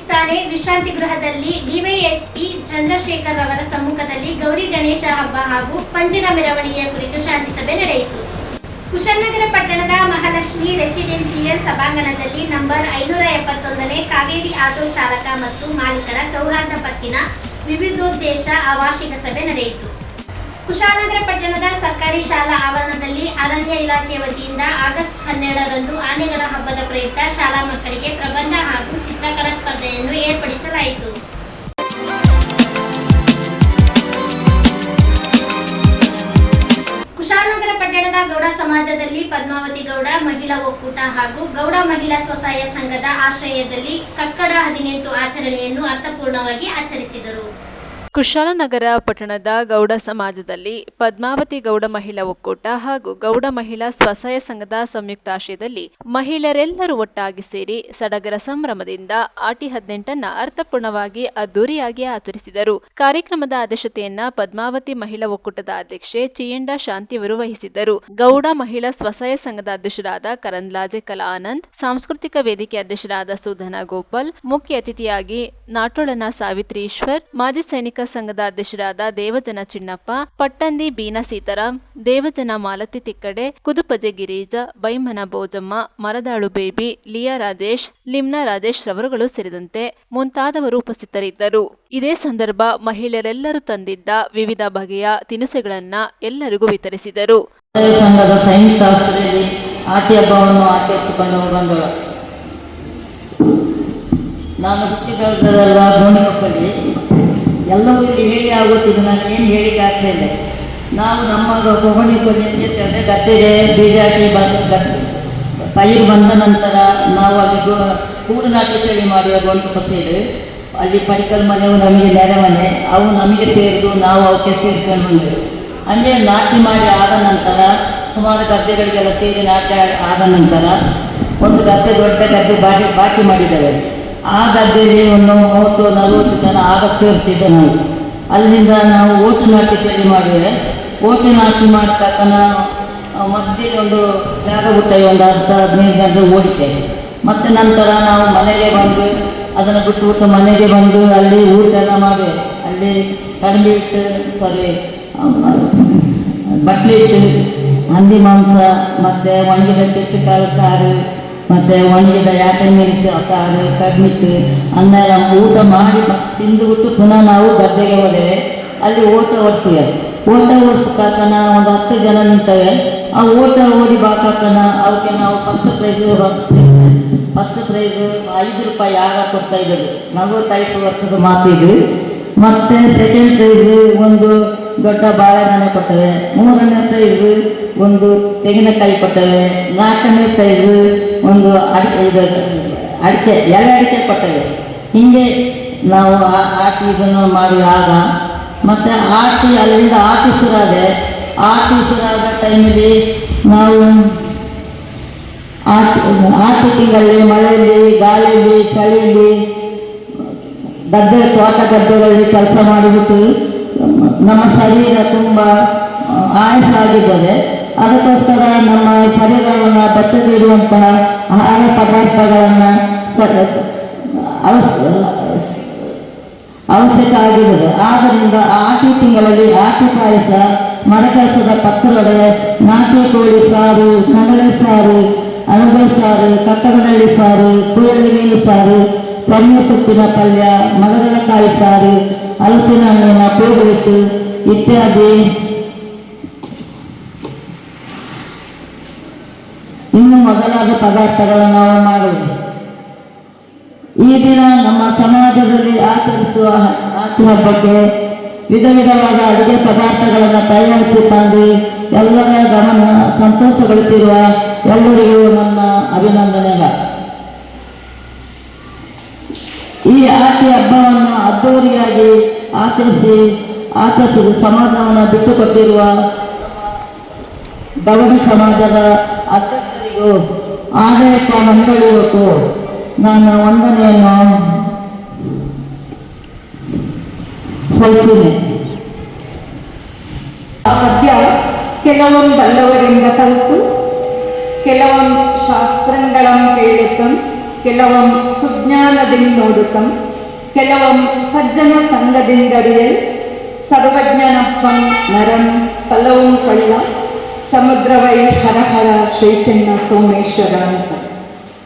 Police ಠಾಣೆ ವಿಶ್ರಾಂತಿ ಗೃಹದಲ್ಲಿ DYSP Chandrashekhar ಅವರ ಸಮ್ಮುಖದಲ್ಲಿ ಗೌರಿ ಗಣೇಶ ಹಬ್ಬ ಹಾಗೂ ಪಂಜಿನ ಮೆರವಣಿಗೆಯ ಕುರಿತು ಶಾಂತಿ ಸಭೆ ನಡೆಯಿತು. ಕುಶಾಲನಗರ ಪಟ್ಟಣದ ಮಹಾಲಕ್ಷ್ಮಿ ರೆಸಿಡೆನ್ಸಿಯಲ್ ಸಭಾಂಗಣದಲ್ಲಿ ನಂಬರ್ 571ನೇ ಕಾವೇರಿ ಆಟೋ ಚಾಲಕ ಮತ್ತು ಮಾಲೀಕರ ಸೌಹಾರ್ದ ಪತ್ತಿನ ವಿವಿಧೋದ್ದೇಶ ವಾರ್ಷಿಕ ಸಭೆ ನಡೆಯಿತು. ಕುಶಾಲನಗರ ಪಟ್ಟಣದ ಸರ್ಕಾರಿ ಶಾಲಾ ಆವರಣದಲ್ಲಿ ಅರಣ್ಯ ಇಲಾಖೆ ವತಿಯಿಂದ ಆಗಸ್ಟ್ 12ರಂದು ಆನೆಗಳ ಹಬ್ಬದ ಪ್ರಯುಕ್ತ ಶಾಲಾ ಮಕ್ಕಳಿಗೆ ಪ್ರಬಂಧ ಹಾಗೂ ಚಿತ್ರಕಲಾ ಸ್ಪರ್ಧೆಯನ್ನು ಏರ್ಪಡಿಸಲಾಯಿತು. ಕುಶಾಲನಗರ ಪಟ್ಟಣದ ಗೌಡ ಸಮಾಜದಲ್ಲಿ ಪದ್ಮಾವತಿ ಗೌಡ ಮಹಿಳಾ ಒಕ್ಕೂಟ ಹಾಗೂ ಗೌಡ ಮಹಿಳಾ ಸ್ವಸಹಾಯ ಸಂಘದ ಆಶ್ರಯದಲ್ಲಿ ಕಕ್ಕಡ 18 ಆಚರಣೆಯನ್ನು ಅರ್ಥಪೂರ್ಣವಾಗಿ ಆಚರಿಸಿದರು. ಕುಶಾಲನಗರ ಪಟ್ಟಣದ ಗೌಡ ಸಮಾಜದಲ್ಲಿ ಪದ್ಮಾವತಿ ಗೌಡ ಮಹಿಳಾ ಒಕ್ಕೂಟ ಹಾಗೂ ಗೌಡ ಮಹಿಳಾ ಸ್ವಸಹಾಯ ಸಂಘದ ಸಂಯುಕ್ತಾಶ್ರಯದಲ್ಲಿ ಮಹಿಳೆಯರೆಲ್ಲರೂ ಒಟ್ಟಾಗಿ ಸೇರಿ ಸಡಗರ ಸಂಭ್ರಮದಿಂದ ಆಟಿ 18 ಅರ್ಥಪೂರ್ಣವಾಗಿ ಅದ್ದೂರಿಯಾಗಿ ಆಚರಿಸಿದರು. ಕಾರ್ಯಕ್ರಮದ ಅಧ್ಯಕ್ಷತೆಯನ್ನ ಪದ್ಮಾವತಿ ಮಹಿಳಾ ಒಕ್ಕೂಟದ ಅಧ್ಯಕ್ಷೆ ಚಿಯಂಡ ಶಾಂತಿಯವರು ವಹಿಸಿದ್ದರು. ಗೌಡ ಮಹಿಳಾ ಸ್ವಸಹಾಯ ಸಂಘದ ಅಧ್ಯಕ್ಷರಾದ ಕರಂದ್ಲಾಜೆ ಕಲಾ ಆನಂದ್, ಸಾಂಸ್ಕೃತಿಕ ವೇದಿಕೆ ಅಧ್ಯಕ್ಷರಾದ ಸುಧನಾ ಗೋಪಾಲ್, ಮುಖ್ಯ ಅತಿಥಿಯಾಗಿ ನಾಟೋಳನ ಸಾವಿತ್ರಿ ಈಶ್ವರ್, ಮಾಜಿ ಸೈನಿಕ ಸಂಘದ ಅಧ್ಯಕ್ಷರಾದ ದೇವಜನ ಚಿನ್ನಪ್ಪ, ಪಟ್ಟಂದಿ ಬೀನಾ ಸೀತಾರಾಮ್, ದೇವಜನ ಮಾಲತಿ ತಿಕ್ಕಡೆ, ಕುದುಪಜೆ ಗಿರೀಜ, ಬೈಮನ ಬೋಜಮ್ಮ, ಮರದಾಳು ಬೇಬಿ, ಲಿಯಾ ರಾಜೇಶ್, ಲಿಮ್ನಾ ರಾಜೇಶ್ ರವರುಗಳು ಸೇರಿದಂತೆ ಮುಂತಾದವರು ಉಪಸ್ಥಿತರಿದ್ದರು. ಇದೇ ಸಂದರ್ಭ ಮಹಿಳೆಯರೆಲ್ಲರೂ ತಂದಿದ್ದ ವಿವಿಧ ಬಗೆಯ ತಿನಿಸುಗಳನ್ನ ಎಲ್ಲರಿಗೂ ವಿತರಿಸಿದರು. ಸಂಘದ ಸಂಯುಕ್ತ ಆಶ್ರಯದಲ್ಲಿ ಆಟಿ ಹಬ್ಬವನ್ನು ಆಚರಿಸಿಕೊಂಡು ಬಂದಳು. ನಾನು ಹುಟ್ಟಿ ಬೆಳೆದಲ್ಲ ಗೋಣಿಕೊಪ್ಪಲ್ಲಿ. ಎಲ್ಲವೂ ಇಲ್ಲಿ ಹೇಳಿ ಆಗುತ್ತಿದ್ದು ನಾನು ಏನು ಹೇಳಿಕೆ ಆಗ್ತಾಯಿಲ್ಲ. ನಾವು ನಮ್ಮ ಗೋಣಿಕೊಪ್ಪಲ್ಲಿ ಅಂತೇಳಿದ್ರೆ ಗದ್ದೆಗೆ ಬೀಜ ಹಾಕಿ ಪೈರು ಬಂದ ನಂತರ ನಾವು ಅಲ್ಲಿ ಕೂಡು ನಾಟಿ ತಳಿ ಮಾಡುವ ಗೋಣಿಕೊಪ್ಪ ಸೈಡು ಅಲ್ಲಿ ಪಡಿಕಲ್ ಮನೆಯವು ನಮಗೆ ನೆರೆ ಮನೆ, ಅವು ನಮಗೆ ಸೇರಿದು ನಾವು ಅವಕ್ಕೆ ಸೇರ್ಕೊಂಡು ಬಂದೆವು. ಹಂಗೆ ನಾಟಿ ಮಾಡಿ ಆದ ನಂತರ ಸುಮಾರು ಗದ್ದೆಗಳಿಗೆಲ್ಲ ಸೇರಿ ನಾಟಿ ಆದ ನಂತರ ಒಂದು ಗದ್ದೆ ದೊಡ್ಡ ಗದ್ದೆ ಬಾಕಿ ಮಾಡಿದ್ದೇವೆ. ಆ ಗದ್ದೆಯಲ್ಲಿ ಒಂದು 30-40 ಜನ ಆಗ ಸೇರ್ತಿದ್ದೆ ನಾವು. ಅಲ್ಲಿಂದ ನಾವು ಓಟು ನಾಟಿ ತಳಿ ಮಾಡಿದ್ದೇವೆ. ಓಟು ನಾಟಿ ಮಾಡಿ ತಕ್ಕನ ಮಧ್ಯೆ ಒಂದು ಜಾಗ ಬಿಟ್ಟೆ, ಒಂದು 10-15 ಜನ ಓಡಿತೇವೆ. ಮತ್ತು ನಂತರ ನಾವು ಮನೆಗೆ ಬಂದು ಅದನ್ನು ಬಿಟ್ಟು ಮನೆಗೆ ಬಂದು ಅಲ್ಲಿ ಊಟ ಎಲ್ಲ ಮಾಡಿ ಅಲ್ಲಿ ಕಡಿಮೆ ಇಟ್ಟು ಬಟ್ಲೆ ಇಟ್ಟು ಹಂದಿ ಮಾಂಸ ಮತ್ತು ಒಣಗಿದ ಚೆಟ್ಟುಕಾಳು ಸಾರು ಮತ್ತು ಒಣಗಿದ ಯಾಟಮೀರಿ ಸಾರು ಕಡ್ಮಿಟ್ಟು ಅನ್ನೆಲ್ಲ ಊಟ ಮಾಡಿ ತಿಂದುಬಿಟ್ಟು ಪುನಃ ನಾವು ಗದ್ದೆಗೆ ಹೋದೇವೆ. ಅಲ್ಲಿ ಓಟ ಓಡಿಸಿವೆ. ಓಟ ಓಡಿಸ್ಕಾಕನ ಒಂದು 10 ಜನ ನಿಂತವೆ. ಆ ಓಟ ಓಡಿ ಬಾಕಾಕನ ಅವಕ್ಕೆ ನಾವು ಫಸ್ಟ್ ಪ್ರೈಜ್ ₹5 ಆಗ ಕೊಡ್ತಾಯಿದ್ರು. 45 ವರ್ಷದ ಮಾತಿದ್ದು. ಮತ್ತು ಸೆಕೆಂಡ್ ಪ್ರೈಜ್ ಒಂದು ದೊಡ್ಡ ಬಾಳೆಹಣ್ಣು ಕೊಟ್ಟವೆ. 3ನೇ ಪ್ರೈಜ್ ಒಂದು ತೆಂಗಿನಕಾಯಿ ಕೊಟ್ಟವೆ. 4ನೇ ಪ್ರೈಜ್ ಒಂದು ಅಡಿಕೆ ಎಲೆ ಅಡಿಕೆ ಕೊಟ್ಟವೆ. ಹೀಗೆ ನಾವು ಆಟಿ ಇದನ್ನು ಮಾಡಿ ಆಗ ಮತ್ತು ಆಟಿ ಅಲ್ಲಿಂದ ಆಟಿ ಶುರುವಾದೆ. ಟೈಮಲ್ಲಿ ನಾವು ಆಟಿ ತಿಂಗಳಲ್ಲಿ ಮಳೆಯಲ್ಲಿ ಗಾಳಿಯಲ್ಲಿ ಚಳಿಯಲ್ಲಿ ತೋಟ ಗದ್ದೆಗಳಲ್ಲಿ ಕೆಲಸ ಮಾಡಿಬಿಟ್ಟು ನಮ್ಮ ಶರೀರ ತುಂಬ ಆಯಾಸ ಆಗಿದ್ದಾರೆ. ಅದಕ್ಕೋಸ್ಕರ ನಮ್ಮ ಶರೀರವನ್ನು ಬತ್ತದಿಡುವಂತಹ ಆಹಾರ ಪದಾರ್ಥಗಳನ್ನು ಅವಶ್ಯಕ ಆಗಿರುತ್ತದೆ. ಆದ್ದರಿಂದ ಆಟಿ ತಿಂಗಳಲ್ಲಿ ಆಟಿ ಪಾಯಸ, ಮರಕೆಲಸದ ಪತ್ರೊಡೆ, ನಾಟಿ ಕೋಳಿ ಸಾರು, ಕಡಲೆ ಸಾರು, ಅಣಬೆ ಸಾರು, ಕಟ್ಟಗಡಳ್ಳಿ ಸಾರು, ಕುಯಲಿ ಮೀನು ಸಾರು, ಚನ್ನಿ ಸೊಪ್ಪಿನ ಪಲ್ಯ, ಮಗದಲಕಾಯಿ ಸಾರು, ಹಲಸಿನ ಹಣ್ಣಿನ ಪೂರಿಟ್ಟು ಇತ್ಯಾದಿ ಇನ್ನು ಮೊದಲಾದ ಪದಾರ್ಥಗಳನ್ನು ನಾವು ಮಾಡುವುದು. ಈ ದಿನ ನಮ್ಮ ಸಮಾಜದಲ್ಲಿ ಆಚರಿಸುವ ಆಟಿ ಹಬ್ಬಕ್ಕೆ ವಿಧ ವಿಧವಾದ ಅಡುಗೆ ಪದಾರ್ಥಗಳನ್ನು ತಯಾರಿಸಿ ತಂದು ಎಲ್ಲರ ಗಮನ ಸಂತೋಷಗೊಳಿಸಿರುವ ಎಲ್ಲರಿಗೂ ನನ್ನ ಅಭಿನಂದನೆಗಳು. ಈ ಆಟಿ ಹಬ್ಬವನ್ನು ಅದ್ದೂರಿಯಾಗಿ ಆಚರಿಸಿ ಸಮಾಜವನ್ನು ಬಿಟ್ಟುಕೊಟ್ಟಿರುವ ಗೌಡ ಸಮಾಜದ ಅಧ್ಯಕ್ಷರಿಗೂ ಆಡಳಿತ ಮಂಡಳಿಗೂ ನಾನು ವಂದನೆಯನ್ನು ಸಲ್ಲಿಸಿದೆ. ಆ ಪದ್ಯ ಕೆಲವೊಂದು ಬಲ್ಲವರಿಂದ ಕಲಿತು ಕೆಲವೊಂದು ಶಾಸ್ತ್ರಗಳನ್ನು ಕೇಳಿತು ಕೆಲವೊಂದು ಸುಜ್ಞಾನದಿಂದ ನೋಡುತ್ತಂ ಕೆಲವಂ ಸಜ್ಜನ ಸಂಘದಿಂದರಿಯಲ್ ಸರ್ವಜ್ಞನಪ್ಪಂ ನರಂ ಫಲವಂ ಕಳ್ಳ ಸಮುದ್ರವೈ ಹರಹರ ಶ್ರೀಚನ್ನ ಸೋಮೇಶ್ವರ ಅಂತ.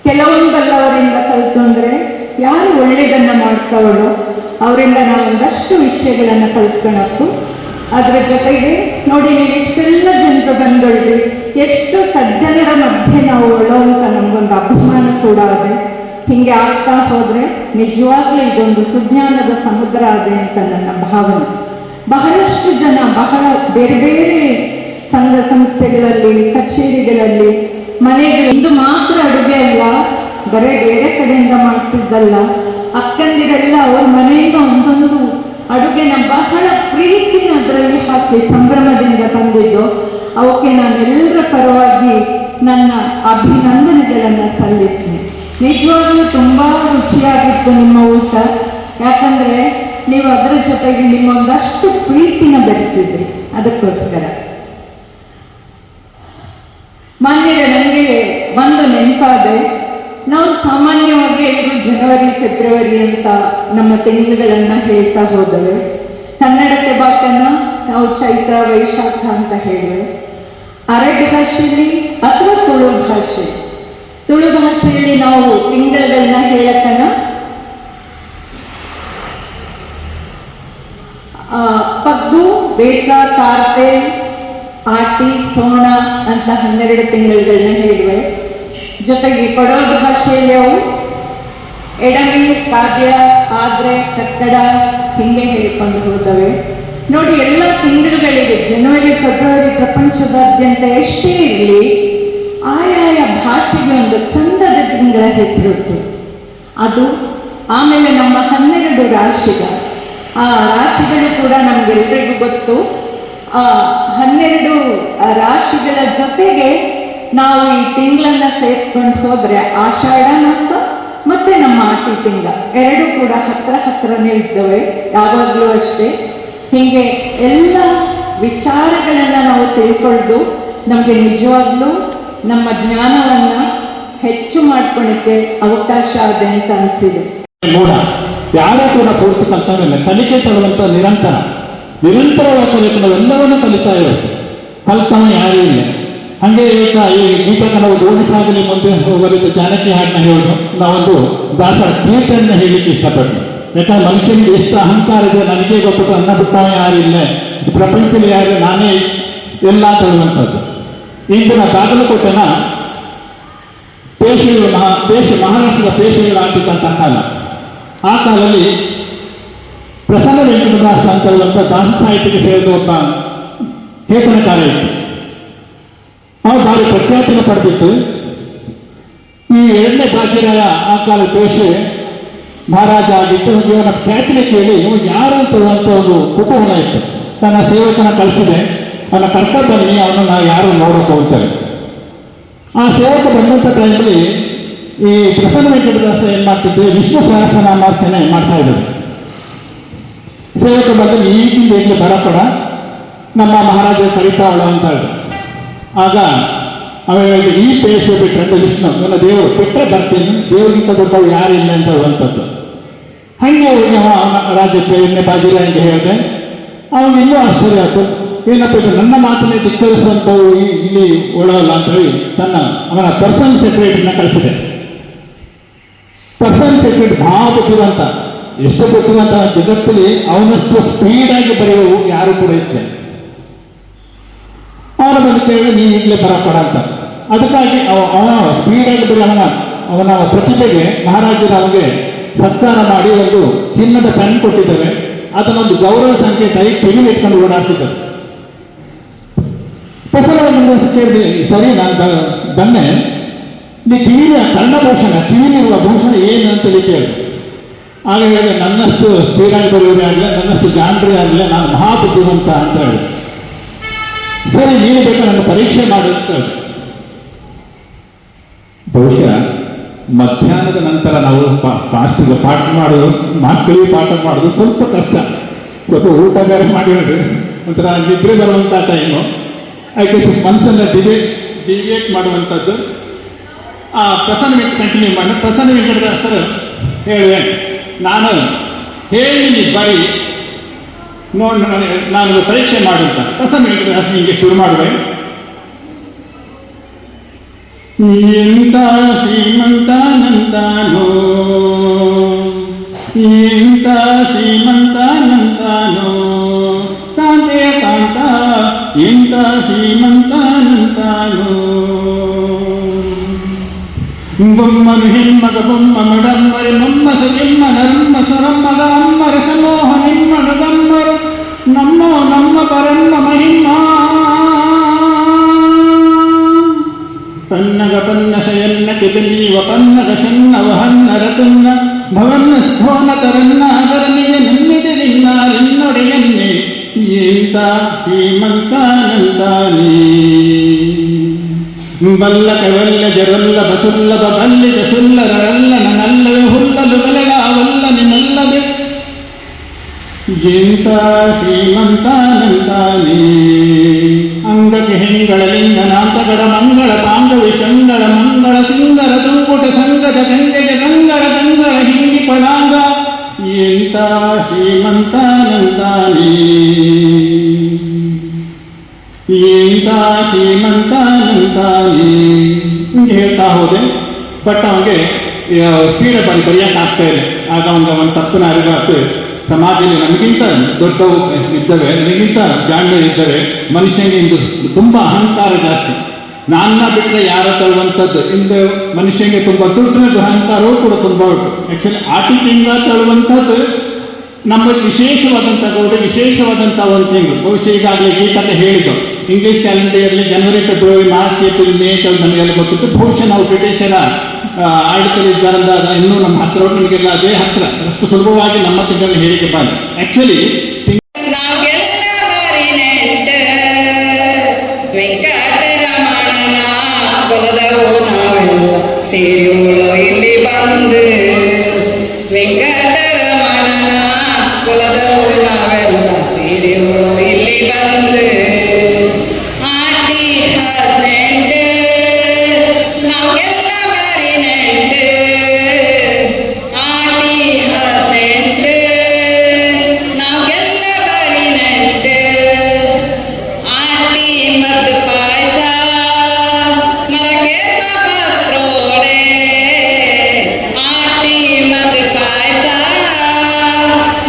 ಕೆಲವೊಂದಲ್ಲವರಿಂದ ಕಲಿತು ಅಂದರೆ ಯಾರು ಒಳ್ಳೆಯದನ್ನು ಮಾಡ್ತಾವಳೋ ಅವರಿಂದ ನಾವು ಒಂದಷ್ಟು ವಿಷಯಗಳನ್ನು ಕಲ್ತ್ಕೊಳಕ್ಕೂ, ಅದ್ರ ಜೊತೆಗೆ ನೋಡಿ ನೀವು ಇಷ್ಟೆಲ್ಲ ಜನರು ಬಂದೊಳ್ರಿ, ಎಷ್ಟು ಸಜ್ಜನರ ಮಧ್ಯೆ ನಾವು ಒಳ್ಳೋ ಅಂತ ನಮಗೊಂದು ಅಭಿಮಾನ ಕೂಡ ಇದೆ. ಹೀಗೆ ಆಗ್ತಾ ಹೋದರೆ ನಿಜವಾಗ್ಲೂ ಇದೊಂದು ಸುಜ್ಞಾನದ ಸಮುದ್ರ ಇದೆ ಅಂತ ನನ್ನ ಭಾವನೆ. ಬಹಳಷ್ಟು ಜನ ಬಹಳ ಬೇರೆ ಬೇರೆ ಸಂಘ ಸಂಸ್ಥೆಗಳಲ್ಲಿ, ಕಚೇರಿಗಳಲ್ಲಿ, ಮನೆಗಳು ಇದು ಮಾತ್ರ ಅಡುಗೆ ಅಲ್ಲ, ಬರೀ ಬೇರೆ ಕಡೆಯಿಂದ ಮಾಡಿಸಿದ್ದಲ್ಲ, ಅಕ್ಕಂದಿರೆಲ್ಲ ಅವ್ರ ಮನೆಯಿಂದ ಒಂದೊಂದು ಅಡುಗೆನ ಬಹಳ ಪ್ರೀತಿನ ಅದರಲ್ಲಿ ಹಾಕಿ ಸಂಭ್ರಮದಿಂದ ತಂದಿದ್ದು. ಅವಕ್ಕೆ ನಾನೆಲ್ಲರ ಪರವಾಗಿ ನನ್ನ ಅಭಿನಂದನೆಗಳನ್ನು ಸಲ್ಲಿಸ್ತೀನಿ. ನಿಜವಾಗ್ಲೂ ತುಂಬ ರುಚಿಯಾಗಿತ್ತು ನಿಮ್ಮ ಊಟ. ಯಾಕಂದರೆ ನೀವು ಅದರ ಜೊತೆಗೆ ನಿಮ್ಮೊಂದಷ್ಟು ಪ್ರೀತಿನ ಬೆಳೆಸಿದ್ರಿ. ಅದಕ್ಕೋಸ್ಕರ ಮಾನ್ಯರೇ, ನನಗೆ ಒಂದು ನೆನಪಾದೆ. ನಾವು ಸಾಮಾನ್ಯವಾಗಿ ಎಲ್ಲರೂ ಜನವರಿ ಫೆಬ್ರವರಿ ಅಂತ ನಮ್ಮ ತಿಂಗಳುಗಳನ್ನು ಹೇಳ್ತಾ ಹೋದವೆ. ಕನ್ನಡತೆ ಬಾಕನ್ನು ನಾವು ಚೈತ್ರ ವೈಶಾಖ ಅಂತ ಹೇಳಿವೆ. ಅರಬ್ ಭಾಷೆಯಲ್ಲಿ ಅಥವಾ ತುಳು ಭಾಷೆಯಲ್ಲಿ ನಾವು ತಿಂಗಳುಗಳನ್ನ ಹೇಳಕ್ಕನ ಪಗ್ಗು, ಬೇಸ, ಕಾರ್ತೆ, ಆಟಿ, ಸೋಣ ಅಂತ 12 ತಿಂಗಳುಗಳನ್ನ ಹೇಳಿವೆ. ಜೊತೆಗೆ ಕೊಡವ ಭಾಷೆಯಲ್ಲಿ ಅವು ಎಡಮಿ, ಕಾದ್ಯ, ಆದ್ರೆ, ಕಟ್ಟಡ ಹಿಂಗೆ ಹೇಳಿಕೊಂಡು ಹೋದವೆ. ನೋಡಿ, ಎಲ್ಲ ತಿಂಗಳುಗಳಿಗೆ ಜನವರಿ ಫೆಬ್ರವರಿ ಪ್ರಪಂಚದಾದ್ಯಂತ ಎಷ್ಟೇ ಇರಲಿ, ಆಯಾಯ ಭಾಷೆಗೆ ಒಂದು ಚಂದದ ತಿಂಗಳ ಹೆಸರಿತ್ತು. ಅದು ಆಮೇಲೆ ನಮ್ಮ 12 ರಾಶಿಗಳು, ಆ ರಾಶಿಗಳು ಕೂಡ ನಮಗೆಲ್ಲರಿಗೂ ಗೊತ್ತು. ಆ 12 ರಾಶಿಗಳ ಜೊತೆಗೆ ನಾವು ಈ ತಿಂಗಳನ್ನ ಸೇರಿಸ್ಕೊಂಡು ಹೋದ್ರೆ ಆಷಾಢ ಮಾಸ ಮತ್ತೆ ನಮ್ಮ ಆಟಿ ತಿಂಗಳ ಎರಡು ಕೂಡ ಹತ್ರನೇ ಇರ್ತವೆ ಯಾವಾಗಲೂ ಅಷ್ಟೇ. ಹೀಗೆ ಎಲ್ಲ ವಿಚಾರಗಳನ್ನ ನಾವು ತಿಳ್ಕೊಂಡು ನಮಗೆ ನಿಜವಾಗ್ಲೂ ನಮ್ಮ ಜ್ಞಾನವನ್ನ ಹೆಚ್ಚು ಮಾಡ್ಕೊಳ್ಳಿಕ್ಕೆ ಅವಕಾಶ ಇದೆ ಅಂತ ಅನಿಸಿದೆ. ಮೂಢ ಯಾರೂ ಕೂಡ ಪೂರ್ತಿ ಕಲ್ತಾವಿಲ್ಲ. ಕಲಿಕೆ ತರುವಂತ ನಿರಂತರವಾಗಿ ಕಲಿಕೆ ನಾವೆಲ್ಲವನ್ನೂ ಕಲಿತಾ ಇರೋದು. ಕಲ್ತವ ಯಾರೂ ಇಲ್ಲ. ಹಾಗೆ ಈ ಗೀತಕ್ಕೆ ನಾವು ದೋಣಿ ಸಾಗಲಿ ಮುಂದೆ ಹೋಗಲಿದ್ದು ಜಾನಕಿ ಹಾಡನ್ನ ಹೇಳೋದು, ನಾವೊಂದು ದಾಸರ ಕೀರ್ತಿಯನ್ನು ಹೇಳಲಿಕ್ಕೆ ಇಷ್ಟಪಟ್ಟು. ಯಾಕಂದ್ರೆ ಮನುಷ್ಯನಿಗೆ ಎಷ್ಟು ಅಹಂಕಾರ ಇದೆ, ನನಗೆ ಗೊತ್ತು, ಅನ್ನ ಬಿಟ್ಟವ ಯಾರಿಲ್ಲ, ಪ್ರಪಂಚದಲ್ಲಿ ಯಾರು, ನಾನೇ ಎಲ್ಲ ತರುವಂಥದ್ದು. ಇಂದಿನ ಬಾಗಲಕೋಟೆನ ಮಹಾರಾಷ್ಟ್ರದ ಪೇಶೆಗಳು ಆಡ್ತಿದ್ದಂಥ ಕಾಲ. ಆ ಕಾಲದಲ್ಲಿ ಪ್ರಸನ್ನ ವೆಂಕಟದಾಸ ಅಂತ ಹೇಳುವಂಥ ದಾಸ ಸಾಹಿತ್ಯಕ್ಕೆ ಸೇರಿದ ಒಬ್ಬ ಕೇತನಕಾರ ಇತ್ತು. ಅವು ಭಾರಿ ಪ್ರಖ್ಯಾತಿಯನ್ನು ಪಡೆದಿತ್ತು. ಈ 2ನೇ ಭಾಗ್ಯರಾಯ ಆ ಕಾಲ ಪೇಶೆ ಮಹಾರಾಜ ಆಗಿತ್ತು. ಇವನ ಖ್ಯಾತಿನ ಕೇಳಿ ಇವು ಯಾರು ಅಂತ ಒಂದು ಕುತೂಹಲ ಇತ್ತು. ತನ್ನ ಸೇವಕನ ಕಳಿಸಿದೆ, ಅವನ ಕರ್ಕೊಂಡು ಬನ್ನಿ, ಅವನನ್ನು ಯಾರು ನೋಡೋಕೆ ಹೋಗ್ತಾರೆ. ಆ ಸೇವಕ ಬಂದಂಥ ಟೈಮಲ್ಲಿ ಈ ಪ್ರಸನ್ನ ವೆಂಕಟದಾಸ ಏನು ಮಾಡ್ತಿದ್ದೆ, ವಿಷ್ಣು ಸಹಸ್ರನಾಮಾರ್ಚನೆ ಮಾಡ್ತಾ ಇದ್ದಾರೆ. ಸೇವಕ ಬಂದು ಈಗಿಂದ ಈಗಲೇ ಬರಕೊಡ, ನಮ್ಮ ಮಹಾರಾಜ ಕರೀತಾವಳ ಅಂತ ಹೇಳಿದ್ರು. ಆಗ ಅವಾಗ ಈ ಪೇಶ ಬಿಟ್ಟರೆ ವಿಷ್ಣು ನನ್ನ ದೇವರು ಬಿಟ್ಟರೆ ಬರ್ತೀನಿ, ದೇವರಿಗಿಂತ ದೊಡ್ಡವು ಯಾರಿಲ್ಲ ಅಂತ ಹೇಳುವಂಥದ್ದು. ಹಾಗೆ ರಾಜ್ಯಕ್ಕೆ 2ನೇ ಬಾಜಿರಾಯನಿಗೆ ಹೇಳಿದೆ. ಅವನು ಇನ್ನೂ ಆಶ್ಚರ್ಯ ಆಯ್ತು, ಏನಪ್ಪ ಇದು ನನ್ನ ಮಾತನ್ನೇ ಧಿಕ್ಕರಿಸುವಂಥವು ಇಲ್ಲಿ ಒಳಗಲ್ಲ ಅಂತ ಹೇಳಿ ಅವನ ಪರ್ಸನಲ್ ಸೆಕ್ರೆಟರಿನ ಕಳಿಸಿದೆ. ಪರ್ಸನಲ್ ಸೆಕ್ರೆಟರಿ ಭಾಳ ಬುದ್ಧಿವಂತ, ಎಷ್ಟು ಬುದ್ಧಿವಂತ, ಜಗತ್ತಲ್ಲಿ ಅವನಷ್ಟು ಸ್ಪೀಡಾಗಿ ಬರೆಯುವು ಯಾರು ಕೂಡ ಇದ್ದೆ. ಅವನ ಬಂದು ಕೇಳಿ ನೀ ಈಗಲೇ ಬರಕೊಡ ಅಂತ. ಅದಕ್ಕಾಗಿ ಅವನ ಸ್ಪೀಡಾಗಿ ಬರೀ ಅವನ ಪ್ರತಿಭೆಗೆ ಮಹಾರಾಜರು ಅವನಿಗೆ ಸತ್ಕಾರ ಮಾಡಿ ಒಂದು ಚಿನ್ನದ ಪೆನ್ ಕೊಟ್ಟಿದ್ದಾರೆ. ಅದನ್ನೊಂದು ಗೌರವ ಸಂಕೇತ ಕಿವಿಲಿ ಇಟ್ಕೊಂಡು ಓಡಾಡ್ತಿದ್ದಾರೆ. ಪ್ರಸನ್ನ ಕೇಳಿದೆ, ಸರಿ ನಾನು ಬನ್ನೆ, ನೀ ಕಿವಿಯ ಕರ್ಣಭೂಷಣ, ಕಿವಿಲಿರುವ ಭೂಷಣ ಏನು ಅಂತೇಳಿ ಕೇಳಿದೆ. ಆಗ ಹೇಳಿದೆ, ನನ್ನಷ್ಟು ಸ್ಪೀಡಾಗಿ ಬರೆಯೋರೇ ಆಗಲಿಲ್ಲ, ನನ್ನಷ್ಟು ಜಾಣರೇ ಆಗಲಿಲ್ಲ, ನಾನು ಮಹಾಬುದ್ಧಿವಂತ ಅಂತ ಹೇಳಿದೆ. ಸರಿ, ನೀನು ಬೇಕಾ ನನ್ನ ಪರೀಕ್ಷೆ ಮಾಡು ಅಂತ ಹೇಳಿದೆ. ಬಹುಶಃ ಮಧ್ಯಾಹ್ನದ ನಂತರ ನಾವು ಫಾಸ್ಟಿಗೆ ಪಾಠ ಮಾಡೋದು, ಮಕ್ಕಳಿಗೆ ಪಾಠ ಮಾಡೋದು ಸ್ವಲ್ಪ ಕಷ್ಟ. ಸ್ವಲ್ಪ ಊಟ ಬೇರೆ ಮಾಡಿ ಹೇಳ್ರಿ, ಒಂಥರ ನಿದ್ರೆ ಬರುವಂಥ ಟೈಮು. ಅದಕ್ಕೆ ಮನಸ್ಸನ್ನು ಡಿವಿಯೇಟ್ ಮಾಡುವಂಥದ್ದು. ಆ ಪ್ರಸನ್ನ ಕಂಟಿನ್ಯೂ ಮಾಡಿ. ಪ್ರಸನ್ನ ವೆಂಕಟದಾಸರು ಹೇಳುವೆ. ನಾನು ಹೇಳಿ ಬರೀ ನೋಡಿ ನಾನು ಪರೀಕ್ಷೆ ಮಾಡುತ್ತ ರಸಮೇಕದಾಸ ಹೀಗೆ ಶುರು ಮಾಡುವೆ. ಎಂತ ಶ್ರೀಮಂತನಂತಾನೋ, ಎಂತ ಶ್ರೀಮಂತನಂತಾನೋ, ಕಾಂತೆಯ ಕಾಂತ ಎಂತ ಶ್ರೀಮಂತನಂತಾನೋ. ಬೊಮ್ಮನು ಹೆಮ್ಮಗ ಬೊಮ್ಮ ಮಡಮ್ಮರಿ ಮೊಮ್ಮಸ ಎಮ್ಮ ನರ್ಮ ಸರಮ್ಮಗ ಅಮ್ಮರ ಸಮೋಹ ನಿಮ್ಮನು ಗಮ್ಮರು ನಮ್ಮೋ ನಮ್ಮ ಪರಮ್ಮ ಮಹಿಮ್ಮ. ಪನ್ನಗ ಪನ್ನ ಶಯನ್ನ ಕಿಬಲೀವ ಪನ್ನಗ ಶನ್ನ ವಹನ್ನ ರತುನ್ನ ಭವನ್ನ ಸ್ಥೋನ ತರನ್ನ ಅದರನಿಗೆ ನೆಮ್ಮಿದೆ ನಿನ್ನೊಡೆಯನ್ನೇ ಎಂತ ಶ್ರೀಮಂತಾನಂತಾನೇ. ಬಲ್ಲ ಕವಲ್ಲ ಜರಲ್ಲ ಬಸುಲ್ಲಭ ಬಲ್ಲಿದ ಸುಲ್ಲರಲ್ಲ ನನ್ನಲ್ಲವೇ ಹುಲ್ಲಲು ಬಲೆಗಾವಲ್ಲ ನಿನ್ನಲ್ಲವೇ ಎಂತ ಶ್ರೀಮಂತಾನಂತಾನೇ. ಅಂಗಕ್ಕೆ ಹೆಂಗಳ ಲಿಂಗನಾಂತಗಡ ಮಂಗಳ ಪಾಂಗವಿ ಶಂಗಳ ಮಂಗಳ ಸಿಂಗರ ತುಂಗುಟ ಸಂಗದ ಗಂಗೆಗೆ ಗಂಗಳ ಗಂಗಳ ಹಿಂಗಿ ಪಳಾಂಗ ಎಂತ ಶ್ರೀಮಂತಾನಂತಾನೇ. ಎಂತ ಶ್ರೀಮಂತಾನಂತಾನೇ ಹಿಂಗೆ ಹೇಳ್ತಾ ಹೋದೆ. ಬಟ್ ಅವನಿಗೆ ಸ್ಪೀಡ ಬರೆಯಕ್ಕೆ ಆಗ್ತಾ ಇದೆ. ಆಗ ಒಂದು ತಪ್ಪನ ಅರಿವಾಗ್ತು. ಸಮಾಜದಲ್ಲಿ ನಮಗಿಂತ ದೊಡ್ಡವು ಇದ್ದವೆ, ನನಗಿಂತ ಜಾಣ್ಮೆ ಇದ್ದರೆ ಮನುಷ್ಯನಿಗೆ ಇಂದು ತುಂಬ ಅಹಂಕಾರ ಜಾಸ್ತಿ. ನನ್ನ ಬಿಟ್ಟರೆ ಯಾರ ತಳ್ಳುವಂಥದ್ದು ಇಂದು ಮನುಷ್ಯನಿಗೆ ತುಂಬ ದುಡ್ಡಿನ ಅಹಂಕಾರವೂ ಕೂಡ ತುಂಬ ಉಂಟು. ಆ್ಯಕ್ಚುಲಿ ಆಟಿಕೆಯಿಂದ ತಳ್ಳುವಂಥದ್ದು ನಮ್ಮ ವಿಶೇಷವಾದಂಥ ಗೌಡ, ವಿಶೇಷವಾದಂಥ ಒಂದು ತಿಂಗಳು. ಬಹುಶಃ ಈಗಾಗಲೇ ಗೀತಕ್ಕೆ ಹೇಳಿದ್ದು ಇಂಗ್ಲೀಷ್ ಕ್ಯಾಲೆಂಡರ್ಲಿ ಜನವರಿ ಫೆಬ್ರವರಿ ಮಾರ್ಚ್ ಏಪ್ರಿಲ್ ಮೇ ನಮಗೆಲ್ಲ ಗೊತ್ತಿತ್ತು. ಬಹುಶಃ ನಾವು ಬ್ರಿಟಿಷರ ಆಡಳಿತದಲ್ಲಿದ್ದಾರಲ್ಲ ಇನ್ನೂ ನಮ್ಮ ಹತ್ತಿರ ನಿಮಗೆಲ್ಲ ಅದೇ ಹತ್ತಿರ ಅಷ್ಟು ಸುಲಭವಾಗಿ ನಮ್ಮ ತಿಂಗಳಲ್ಲಿ ಹೇಳಿಕೆ ಬಂದು ಆ್ಯಕ್ಚುಲಿ ವೆಂಕಟರಮಣನ ಕೊಲದವು ನಾವೆಲ್ಲ ಸೇರಿಯೋಳು ಇಲ್ಲಿ ಬಂದು. ವೆಂಕಟರಮಣನ ಕೊಲದವು ನಾವೆಲ್ಲ ಸೇರಿಯೋಳು ಇಲ್ಲಿ ಬಂದು. ಆಟಿ 18 ನಾವೆಲ್ಲ ಬರಿ ನೆಂಟು. ಆಟಿ 18 ನಾವೆಲ್ಲ ಬರಿ ನೆಂಟು. ಆಟಿ ಮದ್ದು ಪಾಯಸ ಮರಗೆ ಪತ್ರೋಡೆ. ಆಟಿ ಮದ್ದು ಪಾಯಸ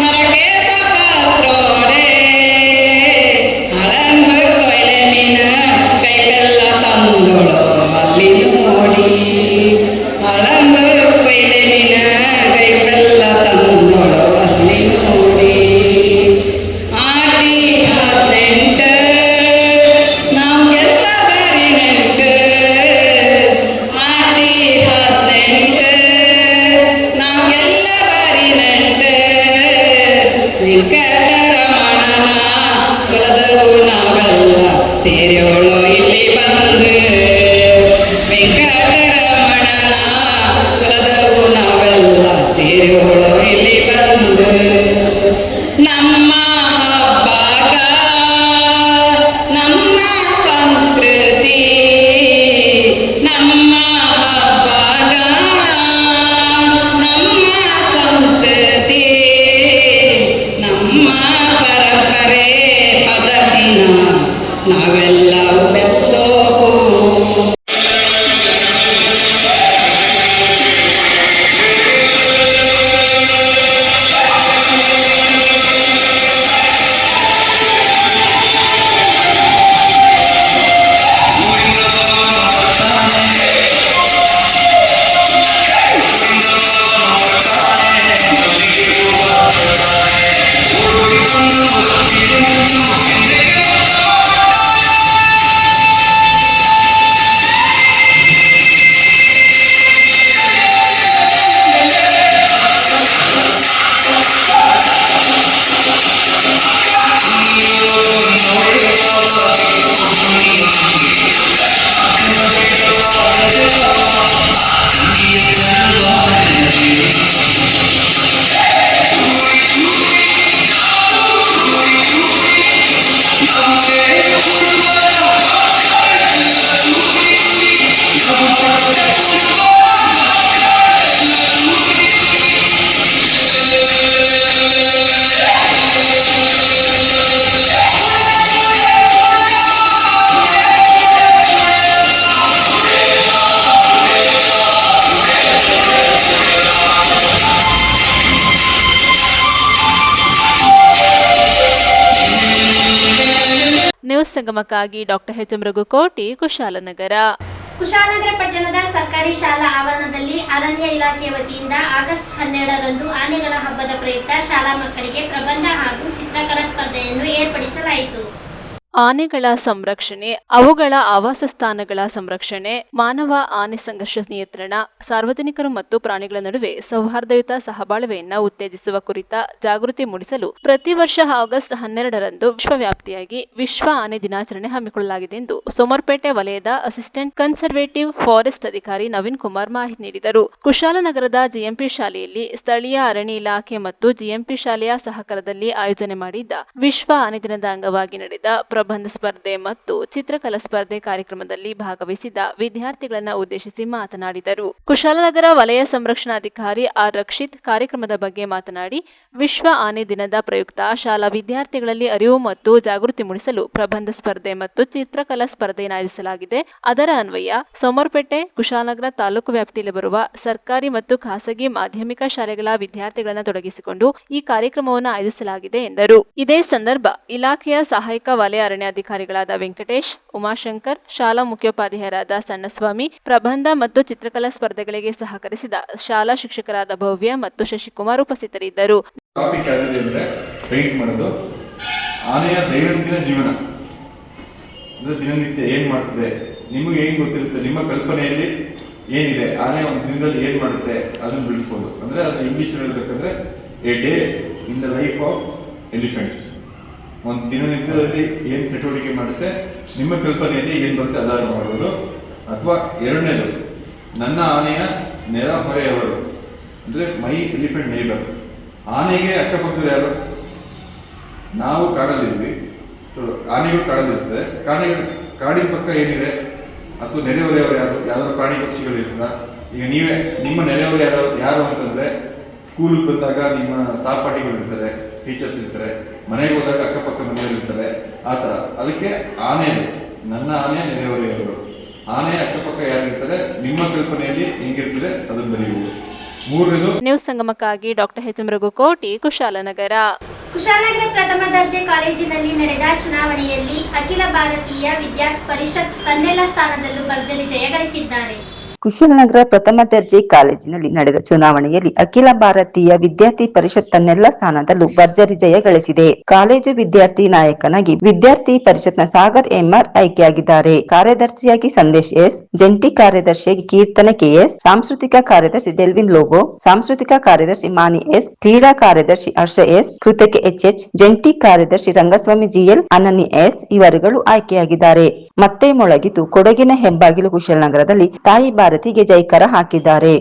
ಮರಗೆ ಪತ್ರೋಡೆ. ಹಳಂಬ ಕೊಯ್ಲೆ ನೀನ ಕೈ ಬೆಲ್ಲ ತಂದೋಳು ಅಲ್ಲಿ ನೋಡಿ. ಹಳಂಬ ಕೊಯ್ಲೆ ನೀನ ಕೈ ಬೆಲ್ಲ ತಂದೋಳು ಅಲ್ಲಿ ನೋಡಿ. ಆಟಿ 18 ನಾವೆಲ್ಲ ಬರಿ ನೆಂಟು. ಆಟಿ 18 ನಾವೆಲ್ಲ ಬರಿ ನೆಂಟು. ವೆಂಕಟರಮಣನ ಕುಲದವು ನಾವೆಲ್ಲ ಸೇರಿಯೋಳು ಇಲ್ಲಿ ಬಂದು. ವೆಂಕಟರಮಣನ ಕುಲದವು ನಾವೆಲ್ಲ ಸೇರಿಯೋಳು ಇಲ್ಲಿ ಬಂದು. ನಮ್ಮ ಹಬ್ಬಗ ನಮ್ಮ ಸಂಸ್ಕೃತಿ. ನಮ್ಮ ಹಬ್ಬಗ ನಮ್ಮ ಸಂಸ್ಕೃತಿ. ನಮ್ಮ ಪರಂಪರೆ ಪದ್ಧತಿನ ನಾವೆಲ್ಲ ನ್ಯೂಸ್ ಸಂಗಮಕ್ಕಾಗಿ doctor H M Raghukoti, Kushalnagar. Kushalnagar ಪಟ್ಟಣದ ಸರ್ಕಾರಿ ಶಾಲಾ ಆವರಣದಲ್ಲಿ ಅರಣ್ಯ ಇಲಾಖೆ ವತಿಯಿಂದ ಆಗಸ್ಟ್ 12ರಂದು ಆನೆಗಳ ಹಬ್ಬದ ಪ್ರಯುಕ್ತ ಶಾಲಾ ಮಕ್ಕಳಿಗೆ ಪ್ರಬಂಧ ಹಾಗೂ ಚಿತ್ರಕಲಾ ಸ್ಪರ್ಧೆಯನ್ನು ಏರ್ಪಡಿಸಲಾಯಿತು. ಆನೆಗಳ ಸಂರಕ್ಷಣೆ, ಅವುಗಳ ಆವಾಸ ಸ್ಥಾನಗಳ ಸಂರಕ್ಷಣೆ, ಮಾನವ ಆನೆ ಸಂಘರ್ಷ ನಿಯಂತ್ರಣ, ಸಾರ್ವಜನಿಕರು ಮತ್ತು ಪ್ರಾಣಿಗಳ ನಡುವೆ ಸೌಹಾರ್ದಯುತ ಸಹಬಾಳ್ವೆಯನ್ನು ಉತ್ತೇಜಿಸುವ ಕುರಿತ ಜಾಗೃತಿ ಮೂಡಿಸಲು ಪ್ರತಿ ವರ್ಷ ಆಗಸ್ಟ್ 12ರಂದು ವಿಶ್ವವ್ಯಾಪ್ತಿಯಾಗಿ ವಿಶ್ವ ಆನೆ ದಿನಾಚರಣೆ ಹಮ್ಮಿಕೊಳ್ಳಲಾಗಿದೆ ಎಂದು ಸೋಮರ್ಪೇಟೆ ವಲಯದ ಅಸಿಸ್ಟೆಂಟ್ ಕನ್ಸರ್ವೇಟಿವ್ ಫಾರೆಸ್ಟ್ ಅಧಿಕಾರಿ ನವೀನ್ ಕುಮಾರ್ ಮಾಹಿತಿ ನೀಡಿದರು. ಕುಶಾಲನಗರದ ಜಿಎಂಪಿ ಶಾಲೆಯಲ್ಲಿ ಸ್ಥಳೀಯ ಅರಣ್ಯ ಇಲಾಖೆ ಮತ್ತು ಜಿಎಂಪಿ ಶಾಲೆಯ ಸಹಕಾರದಲ್ಲಿ ಆಯೋಜನೆ ಮಾಡಿದ್ದ ವಿಶ್ವ ಆನೆ ದಿನದ ಅಂಗವಾಗಿ ನಡೆದ ಪ್ರಬಂಧ ಸ್ಪರ್ಧೆ ಮತ್ತು ಚಿತ್ರಕಲಾ ಸ್ಪರ್ಧೆ ಕಾರ್ಯಕ್ರಮದಲ್ಲಿ ಭಾಗವಹಿಸಿದ ವಿದ್ಯಾರ್ಥಿಗಳನ್ನು ಉದ್ದೇಶಿಸಿ ಮಾತನಾಡಿದರು. ಕುಶಾಲನಗರ ವಲಯ ಸಂರಕ್ಷಣಾಧಿಕಾರಿ ಆರ್ ರಕ್ಷಿತ್ ಕಾರ್ಯಕ್ರಮದ ಬಗ್ಗೆ ಮಾತನಾಡಿ, ವಿಶ್ವ ಆನೆ ದಿನದ ಪ್ರಯುಕ್ತ ಶಾಲಾ ವಿದ್ಯಾರ್ಥಿಗಳಲ್ಲಿ ಅರಿವು ಮತ್ತು ಜಾಗೃತಿ ಮೂಡಿಸಲು ಪ್ರಬಂಧ ಸ್ಪರ್ಧೆ ಮತ್ತು ಚಿತ್ರಕಲಾ ಸ್ಪರ್ಧೆಯನ್ನು ಆಯೋಜಿಸಲಾಗಿದೆ. ಅದರ ಅನ್ವಯ ಸೋಮರ್ಪೇಟೆ, ಕುಶಾಲನಗರ ತಾಲೂಕು ವ್ಯಾಪ್ತಿಯಲ್ಲಿ ಬರುವ ಸರ್ಕಾರಿ ಮತ್ತು ಖಾಸಗಿ ಮಾಧ್ಯಮಿಕ ಶಾಲೆಗಳ ವಿದ್ಯಾರ್ಥಿಗಳನ್ನು ತೊಡಗಿಸಿಕೊಂಡು ಈ ಕಾರ್ಯಕ್ರಮವನ್ನು ಆಯೋಜಿಸಲಾಗಿದೆ ಎಂದರು. ಇದೇ ಸಂದರ್ಭ ಇಲಾಖೆಯ ಸಹಾಯಕ ವಲಯ ಅರಣ್ಯಾಧಿಕಾರಿಗಳಾದ ವೆಂಕಟೇಶ್, ಉಮಾಶಂಕರ್, ಶಾಲಾ ಮುಖ್ಯೋಪಾಧ್ಯಾಯರಾದ ಸಣ್ಣಸ್ವಾಮಿ, ಪ್ರಬಂಧ ಮತ್ತು ಚಿತ್ರಕಲಾ ಸ್ಪರ್ಧೆಗಳಿಗೆ ಸಹಕರಿಸಿದ ಶಾಲಾ ಶಿಕ್ಷಕರಾದ ಭವ್ಯ ಮತ್ತು ಶಶಿಕುಮಾರ್ ಉಪಸ್ಥಿತರಿದ್ದರು. ಟಾಪಿಕ್ ಯಾವುದು ಅಂದರೆ ಪೇಂಟ್ ಮಾಡೋದು ಆನೆಯ ದೈನಂದಿನ ಜೀವನ ಅಂದರೆ ದಿನನಿತ್ಯ ಏನು ಮಾಡ್ತದೆ ನಿಮಗೆ ಏನು ಗೊತ್ತಿರುತ್ತೆ, ನಿಮ್ಮ ಕಲ್ಪನೆಯಲ್ಲಿ ಏನಿದೆ, ಆನೆ ಒಂದು ದಿನದಲ್ಲಿ ಏನು ಮಾಡುತ್ತೆ ಅದನ್ನು ಬಿಡಿಸ್ಬೋದು. ಅಂದರೆ ಅದನ್ನು ಇಂಗ್ಲೀಷ್ ಹೇಳಬೇಕಂದ್ರೆ a day in the life of elephants. ಒಂದು ದಿನನಿತ್ಯದಲ್ಲಿ ಏನು ಚಟುವಟಿಕೆ ಮಾಡುತ್ತೆ, ನಿಮ್ಮ ಕಲ್ಪನೆಯಲ್ಲಿ ಏನು ಬರುತ್ತೆ ಅದನ್ನು ಮಾಡ್ಬೋದು. ಅಥವಾ ಎರಡನೇದು, ನನ್ನ ಆನೆಯ ನೆರೆಹೊರೆಯವರು ಅಂದರೆ ಮೈ ಎಲಿಫೆಂಟ್ ನೇಬರ್. ಆನೆಗೆ ಅಕ್ಕಪಕ್ಕದ ಯಾರು? ನಾವು ಕಾಡಲ್ಲಿದ್ವಿ, ಆನೆಗಳು ಕಾಡಲ್ಲಿರ್ತದೆ. ಕಾಡಿನ ಪಕ್ಕ ಏನಿದೆ ಅಥವಾ ನೆರೆಹೊರೆಯವರು ಯಾರು? ಯಾವ್ದಾದ್ರು ಪ್ರಾಣಿ ಪಕ್ಷಿಗಳು ಇರ್ತದ? ಈಗ ನೀವೇ ನಿಮ್ಮ ನೆರೆಹೊರೆ ಯಾರು ಅಂತಂದರೆ ಸ್ಕೂಲಿಗೆ ಬಂದಾಗ ನಿಮ್ಮ ಸಹಪಾಠಿಗಳು ಇರ್ತಾರೆ, ಟೀಚರ್ಸ್ ಇರ್ತಾರೆ, ಮನೆಗೆ ಹೋದಾಗ ಅಕ್ಕಪಕ್ಕ ಮನೆಯವರು ಇರ್ತಾರೆ, ಆ ಥರ. ಅದಕ್ಕೆ ಆನೆ, ನನ್ನ ಆನೆ ನೆರೆಹೊರೆಯವರು. ಆನೆ ಅಕ್ಕಪಕ್ಕ ಯಾರಿರ್ತಾರೆ, ನಿಮ್ಮ ಕಲ್ಪನೆಯಲ್ಲಿ ಹೆಂಗಿರ್ತದೆ ಅದನ್ನು ಬರೆಯುವುದು. ಮೂರನೇದು ನ್ಯೂಸ್ ಸಂಗಮಕ್ಕಾಗಿ doctor H M Raghukoti, Kushalnagar. Kushalnagar ಪ್ರಥಮ ದರ್ಜೆ ಕಾಲೇಜಿನಲ್ಲಿ ನಡೆದ ಚುನಾವಣೆಯಲ್ಲಿ ಅಖಿಲ ಭಾರತೀಯ ವಿದ್ಯಾರ್ಥಿ ಪರಿಷತ್ ತನ್ನೆಲ್ಲ ಸ್ಥಾನದಲ್ಲೂ ಭರ್ಜರಿ ಜಯ ಗಳಿಸಿದ್ದಾರೆ. ಕುಶಾಲನಗರ ಪ್ರಥಮ ದರ್ಜೆ ಕಾಲೇಜಿನಲ್ಲಿ ನಡೆದ ಚುನಾವಣೆಯಲ್ಲಿ ಅಖಿಲ ಭಾರತೀಯ ವಿದ್ಯಾರ್ಥಿ ಪರಿಷತ್ ತನ್ನೆಲ್ಲ ಸ್ಥಾನದಲ್ಲೂ ಭರ್ಜರಿ ಜಯ ಗಳಿಸಿದೆ. ಕಾಲೇಜು ವಿದ್ಯಾರ್ಥಿ ನಾಯಕನಾಗಿ ವಿದ್ಯಾರ್ಥಿ ಪರಿಷತ್ನ ಸಾಗರ್ ಎಂಆರ್ ಆಯ್ಕೆಯಾಗಿದ್ದಾರೆ. ಕಾರ್ಯದರ್ಶಿಯಾಗಿ ಸಂದೇಶ್ ಎಸ್, ಜಂಟಿ ಕಾರ್ಯದರ್ಶಿಯಾಗಿ ಕೀರ್ತನ ಕೆಎಸ್, ಸಾಂಸ್ಕೃತಿಕ ಕಾರ್ಯದರ್ಶಿ ಡೆಲ್ವಿನ್ ಲೋಬೋ, ಸಾಂಸ್ಕೃತಿಕ ಕಾರ್ಯದರ್ಶಿ ಮಾನಿ ಎಸ್, ಕ್ರೀಡಾ ಕಾರ್ಯದರ್ಶಿ ಹರ್ಷ ಎಸ್, ಕೃತಿಕೆ ಎಚ್ಎಚ್, ಜಂಟಿ ಕಾರ್ಯದರ್ಶಿ ರಂಗಸ್ವಾಮಿ ಜಿಎಲ್, ಅನನ್ಯ ಎಸ್ ಇವರುಗಳು ಆಯ್ಕೆಯಾಗಿದ್ದಾರೆ. ಮತ್ತೆ ಮೊಳಗಿತು ಕೊಡಗಿನ ಹೆಬ್ಬಾಗಿಲು ಕುಶಾಲನಗರದಲ್ಲಿ ತಾಯಿ ಭಾರತಿಗೆ ಜೈಕಾರ ಹಾಕಿದ್ದಾರೆ.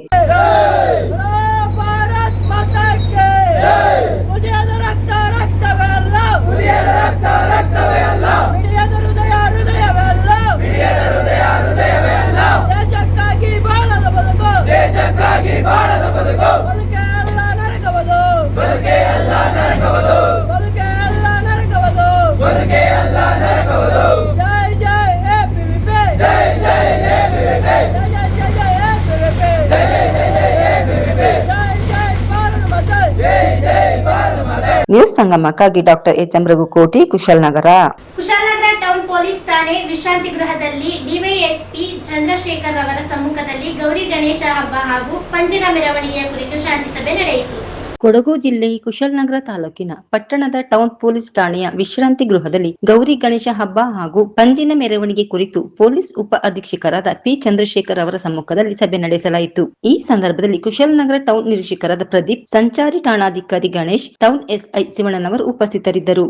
ನ್ಯೂಸ್ ಸಂಗಮಕ್ಕಾಗಿ doctor H M Raghukoti, Kushalnagar. Kushalnagar town police ಠಾಣೆ ವಿಶ್ರಾಂತಿ ಗೃಹದಲ್ಲಿ ಡಿವೈಎಸ್ಪಿ ಚಂದ್ರಶೇಖರ್ ಅವರ ಸಮ್ಮುಖದಲ್ಲಿ ಗೌರಿ ಗಣೇಶ ಹಬ್ಬ ಹಾಗೂ ಪಂಜಿನ ಮೆರವಣಿಗೆಯ ಕುರಿತು ಶಾಂತಿ ಸಭೆ ನಡೆಯಿತು. ಕೊಡಗು ಜಿಲ್ಲೆ ಕುಶಾಲನಗರ ತಾಲೂಕಿನ ಪಟ್ಟಣದ ಟೌನ್ ಪೊಲೀಸ್ ಠಾಣೆಯ ವಿಶ್ರಾಂತಿ ಗೃಹದಲ್ಲಿ ಗೌರಿ ಗಣೇಶ ಹಬ್ಬ ಹಾಗೂ ಪಂಜಿನ ಮೆರವಣಿಗೆ ಕುರಿತು ಪೊಲೀಸ್ ಉಪ ಅಧೀಕ್ಷಕರಾದ ಪಿ ಚಂದ್ರಶೇಖರ್ ಅವರ ಸಮ್ಮುಖದಲ್ಲಿ ಸಭೆ ನಡೆಸಲಾಯಿತು. ಈ ಸಂದರ್ಭದಲ್ಲಿ ಕುಶಾಲನಗರ ಟೌನ್ ನಿರೀಕ್ಷಕರಾದ ಪ್ರದೀಪ್, ಸಂಚಾರಿ ಠಾಣಾಧಿಕಾರಿ ಗಣೇಶ್, ಟೌನ್ ಎಸ್ಐ ಶಿವಣ್ಣನವರು ಉಪಸ್ಥಿತರಿದ್ದರು.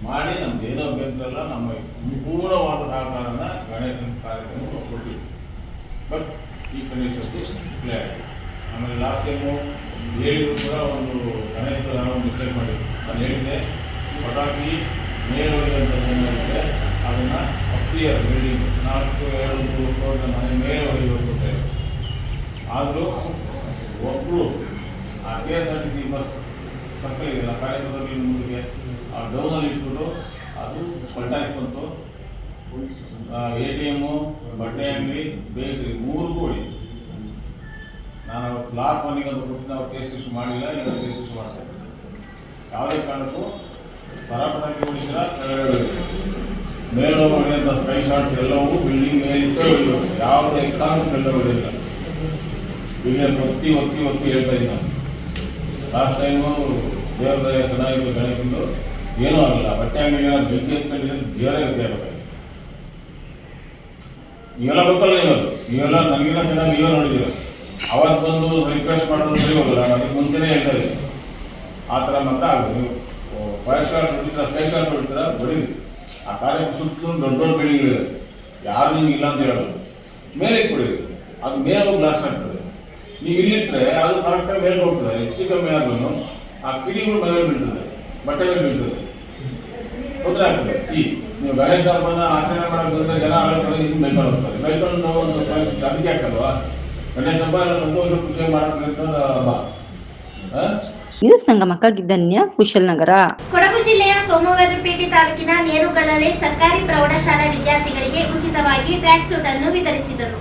ಮಾಡಿ ನಮ್ದು ಏನೋ ಬೇಕಲ್ಲ ನಮ್ಮ ಪೂರ್ಣವಾದ ಸಹಕಾರನ ಗಣೇಶನ ಕಾರ್ಯಕ್ರಮ ಕೊಟ್ಟಿದ್ವಿ. ಬಟ್ ಈ ಗಣೇಶ ಆಮೇಲೆ ಲಾಸ್ಟ್ ಟೈಮು ಹೇಳಿದ್ರು ಕೂಡ ಒಂದು ಗಣೇಶ ಡಿಸೈಡ್ ಮಾಡಿದ್ವಿ. ನಾನು ಹೇಳಿದ್ದೆ ಪಟಾಕಿ ಮೇಲೊಳಿ ಅಂತ ಏನಿದೆ ಅದನ್ನು ಅಪ್ಟಿಯರ್ ಬಿಲ್ಡಿಂಗ್ 4-2 ಫ್ಲೋರ್ ಮನೆ ಮೇಲೆ ಹೊಡಿಬೇಕು. ಆದರೂ ಒಬ್ಬರು ಆ KSRTC ಬಸ್ ಸರ್ಕಲ್ ಇದೆಯಲ್ಲ ಕಾರ್ಯಕ್ರಮದಲ್ಲಿ ಮುಂದಿಗೆ ಆ ಡೌನಲ್ಲಿ ಇಟ್ಬಿಟ್ಟು ಅದು ಪಲ್ಟಾಗಿ ಬಂತು. ATM, ಬಟ್ಟೆ ಅಂಗಡಿ, ಬೇಕ್ರಿ 3 ಕೂಡಿ ನಾನು ಲಾಕ್ ಮನೆಗೆ ಅಂತ ಕೊಟ್ಟು ನಾವು ಕೇಸ್ ಇಶ್ಯೂ ಮಾಡಿಲ್ಲ, ಇಲ್ಲ ಕೇಸ್ ಇಶ್ಯೂ ಮಾಡ್ತೇವೆ. ಯಾವುದೇ ಕಾರಣಕ್ಕೂ ಸರಾಪಟಾಕಿ ಓಡಿಸಿರ ಕೆಳಗಡೆ ಮೇಲೋಗಿ ಹೊಡೆಯುವಂಥ ಸ್ಕೈ ಶಾಟ್ಸ್ ಎಲ್ಲವೂ ಬಿಲ್ಡಿಂಗ್ ಮೇಲಿಟ್ಟು ಯಾವುದೇ ಕಾರಣಕ್ಕೂ ಕೆಳಗೆ ಹೊಡೆಯಿಲ್ಲ. ಇಲ್ಲಿ ಒತ್ತಿ ಒತ್ತಿ ಒತ್ತಿ ಹೇಳ್ತಾ ಇದ್ದೀನಿ ನಾನು. ಲಾಸ್ಟ್ ಟೈಮು ದೇವ್ರದಯ ಚೆನ್ನಾಗಿತ್ತು ಗಣೇಶಂದು, ಏನೂ ಆಗಲ್ಲ. ಬಟ್ಟೆ ಅಂಗಡಿಗೆ ನಾನು ಬೆಂಕಿ ಎತ್ಕೊಂಡಿದ್ರೆ ದೇವರೇ ಗತಿ ಆಗಬೇಕು. ನೀವೆಲ್ಲ ಗೊತ್ತಲ್ಲ, ನೀವೆಲ್ಲ ನನಗಿನ್ನ ಚೆನ್ನಾಗಿ ನೀವೇ ನೋಡಿದ್ದೀರ. ಅವತ್ತು ಬಂದು ರಿಕ್ವೆಸ್ಟ್ ಮಾಡೋದು ಸರಿ ಹೋಗಲ್ಲ, ಅದಕ್ಕೆ ಮುಂಚೆನೇ ಹೇಳ್ತಾ ಇದ್ದೀವಿ. ಆ ಥರ ಮಾತ್ರ ಆಗೋದು. ನೀವು ಫೈರ್ ಶಾಟ್ ಹೊಡಿತೀರ, ಸ್ಕೈ ಶಾಟ್ ಹೊಡಿತೀರ, ಹೊಡೀರಿ. ಆ ಕಾರ್ಯಕ್ಕೆ ಸುತ್ತಲೂ ದೊಡ್ಡ ದೊಡ್ಡ ಬಿಲ್ಡಿಂಗ್ಗಳಿದೆ, ಯಾರು ನಿಮ್ಗೆ ಇಲ್ಲ ಅಂತ ಹೇಳೋದು. ಮೇಲೆ ಕೊಡಿರಿ, ಅದು ಮೇಲೆ ಹೋಗಿ ಬ್ಲಾಸ್ಟ್ ಆಗ್ತದೆ. ನೀವು ಇಲ್ಲಿಟ್ಟರೆ ಅದು ಕರೆಕ್ಟಾಗಿ ಮೇಲೆ ಹೋಗ್ತದೆ. ಹೆಚ್ಚು ಕಮ್ಮಿ ಆದ್ರೂ ಆ ಕಿಡಿಗಳು ಮೇಲೆ ಬೀಳ್ತದೆ, ಬಟ್ಟೆ ಮೇಲೆ ಬೀಳ್ತದೆ, ತೊಂದರೆ ಆಗ್ತದೆ. ನೀವು ಗಣೇಶ ಹಬ್ಬನ ಆಚರಣೆ ಮಾಡೋದು ಅಂದರೆ ಜನ ಆಗೋದ್ರೆ ಇದು ಬೈಕೊಂಡು ಹೋಗ್ತಾರೆ. ಬೈಕೊಂಡು ಒಂದು ಪರಿಸ್ಥಿತಿ ಅದಕ್ಕೆ ಆಗ್ತಲ್ವಾ? ಗಣೇಶ ಹಬ್ಬ ಎಲ್ಲ ಸಂತೋಷ ಖುಷಿ ಮಾಡೋದ್ರಿಂದ ಹಬ್ಬ. ನ್ಯೂಸ್ ಸಂಗಮಕ್ಕಾಗಿ ಧನ್ಯ, ಕುಶಲನಗರ. ಕೊಡಗು ಜಿಲ್ಲೆಯ ಸೋಮವಾರಪೇಟೆ ತಾಲೂಕಿನ ನೇರುಗಳಲೆ ಸರ್ಕಾರಿ ಪ್ರೌಢಶಾಲಾ ವಿದ್ಯಾರ್ಥಿಗಳಿಗೆ ಉಚಿತವಾಗಿ ಟ್ರ್ಯಾಕ್ ಸೂಟ್ ಅನ್ನು ವಿತರಿಸಿದರು.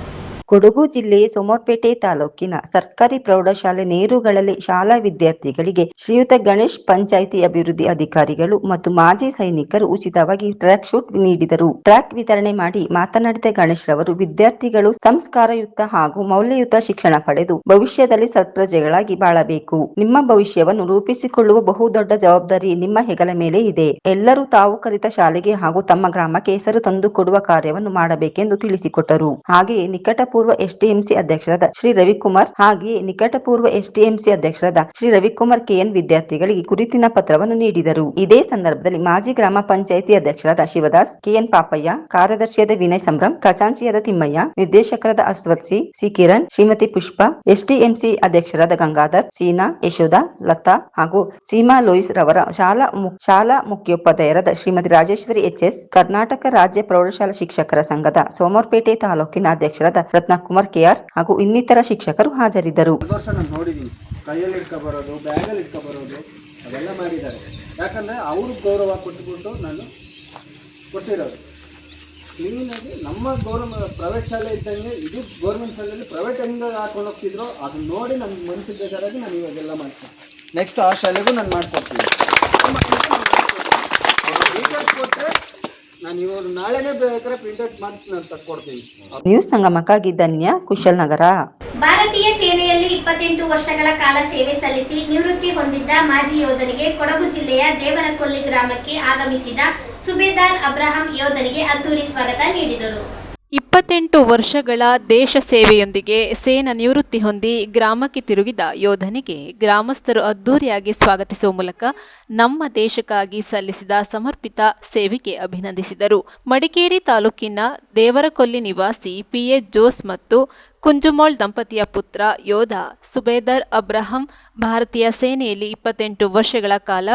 ಕೊಡಗು ಜಿಲ್ಲೆಯ ಸೋಮವಾರಪೇಟೆ ತಾಲೂಕಿನ ಸರ್ಕಾರಿ ಪ್ರೌಢಶಾಲೆ ನೇರುಗಳಲ್ಲಿ ಶಾಲಾ ವಿದ್ಯಾರ್ಥಿಗಳಿಗೆ ಶ್ರೀಯುತ ಗಣೇಶ್ ಪಂಚಾಯಿತಿ ಅಭಿವೃದ್ಧಿ ಅಧಿಕಾರಿಗಳು ಮತ್ತು ಮಾಜಿ ಸೈನಿಕರು ಉಚಿತವಾಗಿ ಟ್ರ್ಯಾಕ್ ಶೂಟ್ ನೀಡಿದರು. ಟ್ರ್ಯಾಕ್ ವಿತರಣೆ ಮಾಡಿ ಮಾತನಾಡಿದ ಗಣೇಶ್ ರವರು, ವಿದ್ಯಾರ್ಥಿಗಳು ಸಂಸ್ಕಾರಯುತ ಹಾಗೂ ಮೌಲ್ಯಯುತ ಶಿಕ್ಷಣ ಪಡೆದು ಭವಿಷ್ಯದಲ್ಲಿ ಸತ್ಪ್ರಜೆಗಳಾಗಿ ಬಾಳಬೇಕು. ನಿಮ್ಮ ಭವಿಷ್ಯವನ್ನು ರೂಪಿಸಿಕೊಳ್ಳುವ ಬಹುದೊಡ್ಡ ಜವಾಬ್ದಾರಿ ನಿಮ್ಮ ಹೆಗಲ ಮೇಲೆ ಇದೆ. ಎಲ್ಲರೂ ತಾವು ಕಲಿತ ಶಾಲೆಗೆ ಹಾಗೂ ತಮ್ಮ ಗ್ರಾಮಕ್ಕೆ ಹೆಸರು ತಂದುಕೊಡುವ ಕಾರ್ಯವನ್ನು ಮಾಡಬೇಕೆಂದು ತಿಳಿಸಿಕೊಟ್ಟರು. ಹಾಗೆಯೇ ನಿಕಟಪೂರ್ವ ಎಸ್ಟಿಎಂಸಿ ಅಧ್ಯಕ್ಷರಾದ ಶ್ರೀ ರವಿಕುಮಾರ್ ಶ್ರೀ ರವಿಕುಮಾರ್ ಕೆಎನ್ ವಿದ್ಯಾರ್ಥಿಗಳಿಗೆ ಗುರುತಿನ ಪತ್ರವನ್ನು ನೀಡಿದರು. ಇದೇ ಸಂದರ್ಭದಲ್ಲಿ ಮಾಜಿ ಗ್ರಾಮ ಪಂಚಾಯಿತಿ ಅಧ್ಯಕ್ಷರಾದ ಶಿವದಾಸ್, ಕೆಎನ್ ಪಾಪಯ್ಯ, ಕಾರ್ಯದರ್ಶಿಯಾದ ವಿನಯ್ ಸಂಭ್ರಮ್, ಖಜಾಂಚಿಯಾದ ತಿಮ್ಮಯ್ಯ, ನಿರ್ದೇಶಕರಾದ ಅಶ್ವಥ್ ಸಿ ಕಿರಣ್, ಶ್ರೀಮತಿ ಪುಷ್ಪ, ಎಸ್ಟಿಎಂಸಿ ಅಧ್ಯಕ್ಷರಾದ ಗಂಗಾಧರ್, ಸೀನಾ, ಯಶೋಧ, ಲತಾ ಹಾಗೂ ಸೀಮಾ ಲೋಯಿಸ್ ರವರ ಶಾಲಾ ಮುಖ್ಯೋಪಾಧ್ಯಾಯರಾದ ಶ್ರೀಮತಿ ರಾಜೇಶ್ವರಿ ಎಚ್ಎಸ್, ಕರ್ನಾಟಕ ರಾಜ್ಯ ಪ್ರೌಢಶಾಲಾ ಶಿಕ್ಷಕರ ಸಂಘದ ಸೋಮವಾರಪೇಟೆ ತಾಲೂಕಿನ ಅಧ್ಯಕ್ಷರಾದ ರತ್ನಕುಮಾರ್ ಕೆಆರ್ ಹಾಗೂ ಇನ್ನಿತರ ಶಿಕ್ಷಕರು ಹಾಜರಿದ್ದರು. ನಾನು ನೋಡಿದ್ದೀನಿ, ಕೈಯಲ್ಲಿ ಇಟ್ಕೊಬರೋದು, ಬ್ಯಾಗಲ್ಲಿ ಇಟ್ಕೊಬರೋದು ಅದೆಲ್ಲ ಮಾಡಿದ್ದಾರೆ. ಯಾಕಂದರೆ ಅವರು ಗೌರವ ಕೊಟ್ಟುಬಿಟ್ಟು ನಾನು ಕೊಟ್ಟಿರೋದು. ಕ್ಲೀನಾಗಿ ನಮ್ಮ ಪ್ರೈವೇಟ್ ಶಾಲೆ ಇದ್ದಂಗೆ ಇದು ಗೌರ್ಮೆಂಟ್ ಶಾಲೆಯಲ್ಲಿ ಪ್ರೈವೇಟ್ ಹೆಂಗೆ ಹಾಕೊಂಡು ಹೋಗ್ತಿದ್ರು ಅದನ್ನ ನೋಡಿ ನಮ್ಗೆ ಮನಸ್ಸಿಗೆ ಬೇಕಾದಾಗಿ ನಾನು ಇವಾಗೆಲ್ಲ ಮಾಡ್ತೀನಿ. ನೆಕ್ಸ್ಟ್ ಆ ಶಾಲೆಗೂ ನಾನು ಮಾಡಿಕೊಡ್ತೀನಿ. ಡೀಟೇಲ್ಸ್ ಕೊಟ್ಟರೆ ನಾನು ಇವಾಗ ನಾಳೆನೇ ಬೇಕಾದ್ರೆ ಪ್ರಿಂಟೌಟ್ ಮಾಡಿ ನಾನು ತಕ್ಕೊಡ್ತೀನಿ. ನ್ಯೂಸ್ ಸಂಗಮಕ್ಕಾಗಿ ಧನ್ಯ, ಕುಶಲನಗರ. ಭಾರತೀಯ ಸೇನೆಯಲ್ಲಿ 28 ವರ್ಷಗಳ ಕಾಲ ಸೇವೆ ಸಲ್ಲಿಸಿ ನಿವೃತ್ತಿ ಹೊಂದಿದ್ದ ಮಾಜಿ ಯೋಧನಿಗೆ ಕೊಡಗು ಜಿಲ್ಲೆಯ ದೇವರಕೊಲ್ಲಿ ಗ್ರಾಮಕ್ಕೆ ಆಗಮಿಸಿದ ಸುಬೇದಾರ್ ಅಬ್ರಹಾಂ ಯೋಧನಿಗೆ ಅದ್ದೂರಿ ಸ್ವಾಗತ ನೀಡಿದರು. 28 ವರ್ಷಗಳ ದೇಶ ಸೇವೆಯೊಂದಿಗೆ ಸೇನಾ ನಿವೃತ್ತಿ ಹೊಂದಿ ಗ್ರಾಮಕ್ಕೆ ತಿರುಗಿದ ಯೋಧನಿಗೆ ಗ್ರಾಮಸ್ಥರು ಅದ್ದೂರಿಯಾಗಿ ಸ್ವಾಗತಿಸುವ ಮೂಲಕ ನಮ್ಮ ದೇಶಕ್ಕಾಗಿ ಸಲ್ಲಿಸಿದ ಸಮರ್ಪಿತ ಸೇವೆಗೆ ಅಭಿನಂದಿಸಿದರು. ಮಡಿಕೇರಿ ತಾಲೂಕಿನ ದೇವರಕೊಲ್ಲಿ ನಿವಾಸಿ ಪಿಎ ಜೋಸ್ ಮತ್ತು ಕುಂಜುಮೋಳ್ ದಂಪತಿಯ ಪುತ್ರ ಯೋಧ ಸುಬೇದಾರ್ ಅಬ್ರಹಾಂ ಭಾರತೀಯ ಸೇನೆಯಲ್ಲಿ 28 ವರ್ಷಗಳ ಕಾಲ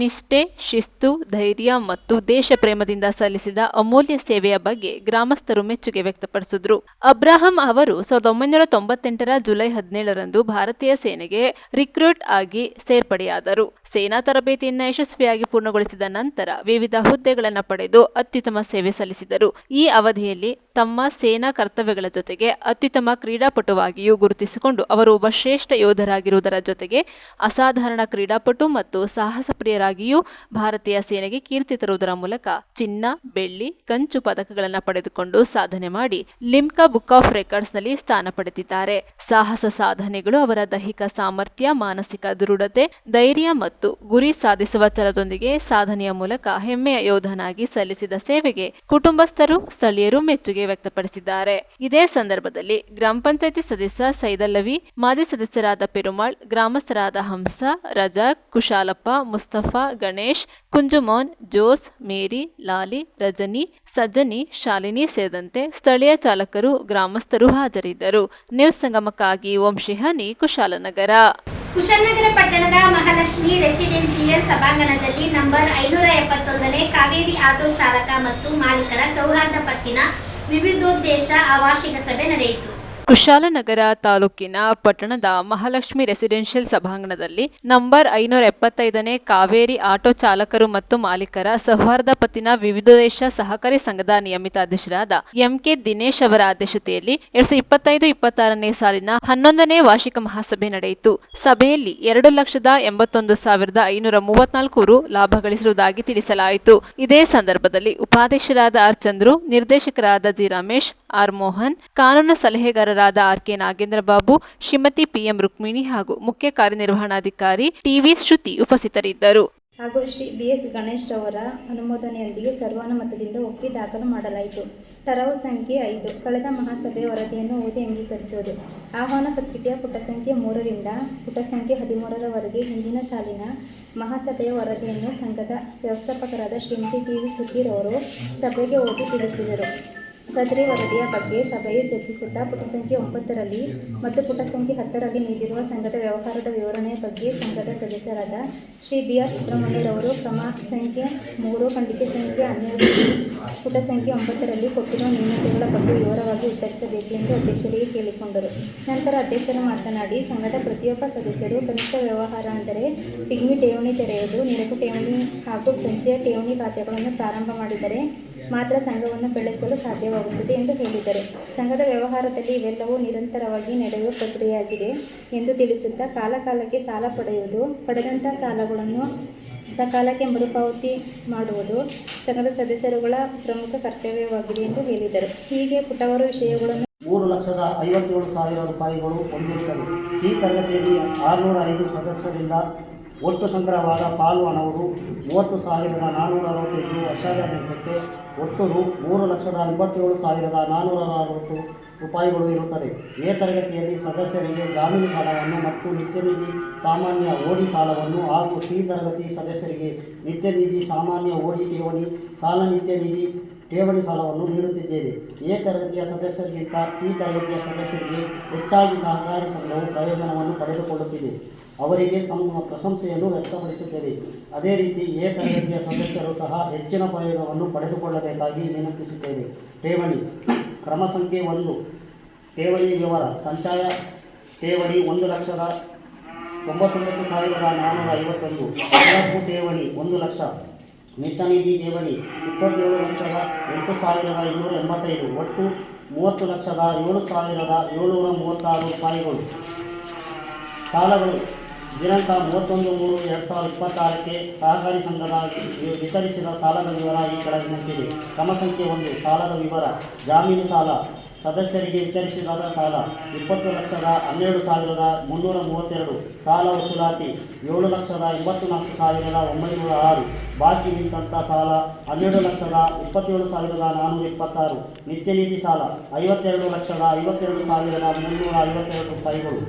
ನಿಷ್ಠೆ, ಶಿಸ್ತು, ಧೈರ್ಯ ಮತ್ತು ದೇಶ ಪ್ರೇಮದಿಂದ ಸಲ್ಲಿಸಿದ ಅಮೂಲ್ಯ ಸೇವೆಯ ಬಗ್ಗೆ ಗ್ರಾಮಸ್ಥರು ಮೆಚ್ಚುಗೆ ವ್ಯಕ್ತಪಡಿಸಿದರು. ಅಬ್ರಹಾಂ ಅವರು 1998ರ ಜುಲೈ 17ರಂದು ಭಾರತೀಯ ಸೇನೆಗೆ ರಿಕ್ರೂಟ್ ಆಗಿ ಸೇರ್ಪಡೆಯಾದರು. ಸೇನಾ ತರಬೇತಿಯನ್ನು ಯಶಸ್ವಿಯಾಗಿ ಪೂರ್ಣಗೊಳಿಸಿದ ನಂತರ ವಿವಿಧ ಹುದ್ದೆಗಳನ್ನು ಪಡೆದು ಅತ್ಯುತ್ತಮ ಸೇವೆ ಸಲ್ಲಿಸಿದರು. ಈ ಅವಧಿಯಲ್ಲಿ ತಮ್ಮ ಸೇನಾ ಕರ್ತವ್ಯಗಳ ಜೊತೆಗೆ ಅತ್ಯುತ್ತಮ ಕ್ರೀಡಾಪಟುವಾಗಿಯೂ ಗುರುತಿಸಿಕೊಂಡು ಅವರು ಒಬ್ಬ ಶ್ರೇಷ್ಠ ಯೋಧರಾಗಿರುವುದರ ಜೊತೆಗೆ ಅಸಾಧಾರಣ ಕ್ರೀಡಾಪಟು ಮತ್ತು ಸಾಹಸ ಪ್ರಿಯರಾಗಿಯೂ ಭಾರತೀಯ ಸೇನೆಗೆ ಕೀರ್ತಿ ತರುವುದರ ಮೂಲಕ ಚಿನ್ನ, ಬೆಳ್ಳಿ, ಕಂಚು ಪದಕಗಳನ್ನು ಪಡೆದುಕೊಂಡು ಸಾಧನೆ ಮಾಡಿ ಲಿಮ್ಕಾ ಬುಕ್ ಆಫ್ ರೆಕಾರ್ಡ್ಸ್ನಲ್ಲಿ ಸ್ಥಾನ ಪಡೆದಿದ್ದಾರೆ. ಸಾಹಸ ಸಾಧನೆಗಳು ಅವರ ದೈಹಿಕ ಸಾಮರ್ಥ್ಯ, ಮಾನಸಿಕ ದೃಢತೆ, ಧೈರ್ಯ ಮತ್ತು ಗುರಿ ಸಾಧಿಸುವ ಛಲದೊಂದಿಗೆ ಸಾಧನೆಯ ಮೂಲಕ ಹೆಮ್ಮೆಯ ಯೋಧನಾಗಿ ಸಲ್ಲಿಸಿದ ಸೇವೆಗೆ ಕುಟುಂಬಸ್ಥರು, ಸ್ಥಳೀಯರು ಮೆಚ್ಚುಗೆ ವ್ಯಕ್ತಪಡಿಸಿದ್ದಾರೆ. ಇದೇ ಸಂದರ್ಭದಲ್ಲಿ ಗ್ರಾಮ ಪಂಚಾಯಿತಿ ಸದಸ್ಯ ಸೈದಲ್ಲವಿ, ಮಾಜಿ ಸದಸ್ಯರಾದ ಪೆರುಮಾಳ್, ಗ್ರಾಮಸ್ಥರಾದ ಹಂಸ, ರಜಾಕ್, ಕುಶಾಲಪ್ಪ, ಮುಸ್ತಫಾ, ಗಣೇಶ್, ಕುಂಜುಮೋನ್, ಜೋಸ್, ಮೇರಿ, ಲಾಲಿ, ರಜನಿ, ಸಜ್ಜನಿ, ಶಾಲಿನಿ ಸೇರಿದಂತೆ ಸ್ಥಳೀಯ ಚಾಲಕರು, ಗ್ರಾಮಸ್ಥರು ಹಾಜರಿದ್ದರು. ನ್ಯೂಸ್ ಸಂಗಮಕ್ಕಾಗಿ ಓಂ ಶಿಹಾನಿ, ಕುಶಾಲನಗರ. ಕುಶಾಲನಗರ ಪಟ್ಟಣದ ಮಹಾಲಕ್ಷ್ಮಿ ರೆಸಿಡೆನ್ಸಿಯಲ್ ಸಭಾಂಗಣದಲ್ಲಿ ನಂಬರ್ 571ನೇ ಕಾವೇರಿ ಆಟೋ ಚಾಲಕ ಮತ್ತು ಮಾಲೀಕರ ಸೌಹಾರ್ದ ಪತ್ತಿನ ವಿವಿಧೋದ್ದೇಶ ವಾರ್ಷಿಕ ಸಭೆ ನಡೆಯಿತು. ಕುಶಾಲನಗರ ತಾಲೂಕಿನ ಪಟ್ಟಣದ ಮಹಾಲಕ್ಷ್ಮಿ ರೆಸಿಡೆನ್ಷಿಯಲ್ ಸಭಾಂಗಣದಲ್ಲಿ ನಂಬರ್ 575ನೇ ಕಾವೇರಿ ಆಟೋ ಚಾಲಕರು ಮತ್ತು ಮಾಲೀಕರ ಸೌಹಾರ್ದ ಪತ್ತಿನ ವಿವಿಧೋದ್ದೇಶ ಸಹಕಾರಿ ಸಂಘದ ನಿಯಮಿತ ಅಧ್ಯಕ್ಷರಾದ ಎಂಕೆ ದಿನೇಶ್ ಅವರ ಅಧ್ಯಕ್ಷತೆಯಲ್ಲಿ 2025-26ನೇ ಸಾಲಿನ 11ನೇ ವಾರ್ಷಿಕ ಮಹಾಸಭೆ ನಡೆಯಿತು. ಸಭೆಯಲ್ಲಿ 2,81,534 ರು ಲಾಭ ಗಳಿಸಿರುವುದಾಗಿ ತಿಳಿಸಲಾಯಿತು. ಇದೇ ಸಂದರ್ಭದಲ್ಲಿ ಉಪಾಧ್ಯಕ್ಷರಾದ ಆರ್ ಚಂದ್ರು, ನಿರ್ದೇಶಕರಾದ ಜಿ ರಮೇಶ್, ಆರ್ ಮೋಹನ್, ಕಾನೂನು ಸಲಹೆಗಾರರಾದ R K Nagendra Babu, Shrimati PM Rukmini ಹಾಗೂ ಮುಖ್ಯ ಕಾರ್ಯನಿರ್ವಹಣಾಧಿಕಾರಿ ಟಿವಿ ಶ್ರುತಿ ಉಪಸ್ಥಿತರಿದ್ದರು. ಹಾಗೂ ಶ್ರೀ BS ಗಣೇಶ್ ರವರ ಅನುಮೋದನೆಯೊಂದಿಗೆ ಸರ್ವಾನುಮತದಿಂದ ಒಪ್ಪಿ ದಾಖಲು ಮಾಡಲಾಯಿತು. ಠರಾವು ಸಂಖ್ಯೆ 5 ಕಳೆದ ಮಹಾಸಭೆಯ ವರದಿಯನ್ನು ಓದಿ ಅಂಗೀಕರಿಸುವುದು. ಆಹ್ವಾನ ಪತ್ರಿಕೆಯ ಪುಟ ಸಂಖ್ಯೆ 3ರಿಂದ ಪುಟ ಸಂಖ್ಯೆ 13ರವರೆಗೆ ಹಿಂದಿನ ಸಾಲಿನ ಮಹಾಸಭೆಯ ವರದಿಯನ್ನು ಸಂಘದ ವ್ಯವಸ್ಥಾಪಕರಾದ ಶ್ರೀಮತಿ ಟಿವಿ ಶ್ರುತಿರವರು ಸಭೆಗೆ ಓದಿ ತಿಳಿಸಿದರು. ಸದರಿ ವರದಿಯ ಬಗ್ಗೆ ಸಭೆಯು ಚರ್ಚಿಸುತ್ತಾ ಪುಟ ಸಂಖ್ಯೆ 9ರಲ್ಲಿ ಮತ್ತು ಪುಟ ಸಂಖ್ಯೆ 10ರಲ್ಲಿ ನೀಡಿರುವ ಸಂಘದ ವ್ಯವಹಾರದ ವಿವರಣೆಯ ಬಗ್ಗೆ ಸಂಘದ ಸದಸ್ಯರಾದ ಶ್ರೀ BR ಸುಬ್ರಹ್ಮಣ್ಯರವರು ಕ್ರಮ ಸಂಖ್ಯೆ 3 ಖಂಡಿಕೆ ಸಂಖ್ಯೆ 12 ಪುಟ ಸಂಖ್ಯೆ 9ರಲ್ಲಿ ಕೊಟ್ಟಿರುವ ನ್ಯೂನತೆಗಳ ಬಗ್ಗೆ ವಿವರವಾಗಿ ಉತ್ತರಿಸಬೇಕೆಂದು ಅಧ್ಯಕ್ಷರಿಗೆ ಕೇಳಿಕೊಂಡರು. ನಂತರ ಅಧ್ಯಕ್ಷರು ಮಾತನಾಡಿ, ಸಂಘದ ಪ್ರತಿಯೊಬ್ಬ ಸದಸ್ಯರು ಕನಿಷ್ಠ ವ್ಯವಹಾರ ಅಂದರೆ ಪಿಗ್ಮಿ ಠೇವಣಿ ತೆರೆಯುವುದು, ನಿರಕು ಠೇವಣಿ ಹಾಗೂ ಸಂಚಯ ಠೇವಣಿ ಖಾತೆಗಳನ್ನು ಪ್ರಾರಂಭ ಮಾಡಿದರೆ ಮಾತ್ರ ಸಂಘವನ್ನು ಬೆಳೆಸಲು ಸಾಧ್ಯವಾಗುತ್ತದೆ ಎಂದು ಹೇಳಿದರು. ಸಂಘದ ವ್ಯವಹಾರದಲ್ಲಿ ಇವೆಲ್ಲವೂ ನಿರಂತರವಾಗಿ ನಡೆಯುವ ಪ್ರಕ್ರಿಯೆಯಾಗಿದೆ ಎಂದು ತಿಳಿಸುತ್ತಾ ಕಾಲಕಾಲಕ್ಕೆ ಸಾಲ ಪಡೆಯುವುದು, ಪಡೆದಂಥ ಸಾಲಗಳನ್ನು ಸಕಾಲಕ್ಕೆ ಮರುಪಾವತಿ ಮಾಡುವುದು ಸಂಘದ ಸದಸ್ಯರುಗಳ ಪ್ರಮುಖ ಕರ್ತವ್ಯವಾಗಿದೆ ಎಂದು ಹೇಳಿದರು. ಹೀಗೆ ಪುಟವಾರು ವಿಷಯಗಳನ್ನು 3,57,000 ರೂಪಾಯಿಗಳು ಹೊಂದಿರುತ್ತದೆ. ಈ ತರಗತಿಯಲ್ಲಿ 605 ಸದಸ್ಯರಿಂದ ಒಟ್ಟು ಸಂಗ್ರಹವಾದ ಪಾಲು ಹಣವು 30,460 ವರ್ಷಾದಾದ್ಯಂತಕ್ಕೆ ಒಟ್ಟು ರು 3,87,460 ರೂಪಾಯಿಗಳು ಇರುತ್ತದೆ. ಎ ತರಗತಿಯಲ್ಲಿ ಸದಸ್ಯರಿಗೆ ಜಾಮೀನು ಸಾಲವನ್ನು ಮತ್ತು ನಿತ್ಯನಿಧಿ ಸಾಮಾನ್ಯ ಓಡಿ ಸಾಲವನ್ನು ಹಾಗೂ ಸಿ ತರಗತಿ ಸದಸ್ಯರಿಗೆ ನಿತ್ಯನಿಧಿ ಸಾಮಾನ್ಯ ಓಡಿ ಠೇವಣಿ ಸಾಲ ನಿತ್ಯನಿಧಿ ಠೇವಣಿ ಸಾಲವನ್ನು ನೀಡುತ್ತಿದ್ದೇವೆ. ಎ ತರಗತಿಯ ಸದಸ್ಯರಿಗಿಂತ ಸಿ ತರಗತಿಯ ಸದಸ್ಯರಿಗೆ ಹೆಚ್ಚಾಗಿ ಸಹಕಾರಿ ಸಂಘವು ಪ್ರಯೋಜನವನ್ನು ಪಡೆದುಕೊಳ್ಳುತ್ತಿದೆ. ಅವರಿಗೆ ಪ್ರಶಂಸೆಯನ್ನು ವ್ಯಕ್ತಪಡಿಸುತ್ತೇವೆ. ಅದೇ ರೀತಿ ಎ ತರಗತಿಯ ಸದಸ್ಯರು ಸಹ ಹೆಚ್ಚಿನ ಪ್ರಯೋಜನವನ್ನು ಪಡೆದುಕೊಳ್ಳಬೇಕಾಗಿ ವಿನಂತಿಸುತ್ತೇವೆ. ಠೇವಣಿ ಕ್ರಮ ಸಂಖ್ಯೆ 1 ಠೇವಣಿ ವಿವರ ಸಂಚಯ ಠೇವಣಿ 1,99,451 ಸರಕು ಠೇವಣಿ 1,00,000 ಮಿತನಿಧಿ ಠೇವಣಿ 27,08,285 ಒಟ್ಟು 30,07,736 ರೂಪಾಯಿಗಳು. ಸಾಲಗಳು ದಿನಾಂಕ 31/3/2026ಕ್ಕೆ ಸಹಕಾರಿ ಸಂಘದ ವಿತರಿಸಿದ ಸಾಲದ ವಿವರ ಈ ಕೆಳಗಿನಂತಿದೆ. ಕ್ರಮ ಸಂಖ್ಯೆ 1 ಸಾಲದ ವಿವರ ಜಾಮೀನು ಸಾಲ ಸದಸ್ಯರಿಗೆ ವಿತರಿಸಿದ ಸಾಲ 20,12,332 ಸಾಲ ವಸೂಲಾತಿ 7,84,906 ಬಾಕಿ ನಿಂತ ಸಾಲ 12,27,426 ನಿತ್ಯನಿಧಿ ಸಾಲ 52,52,352 ರೂಪಾಯಿಗಳು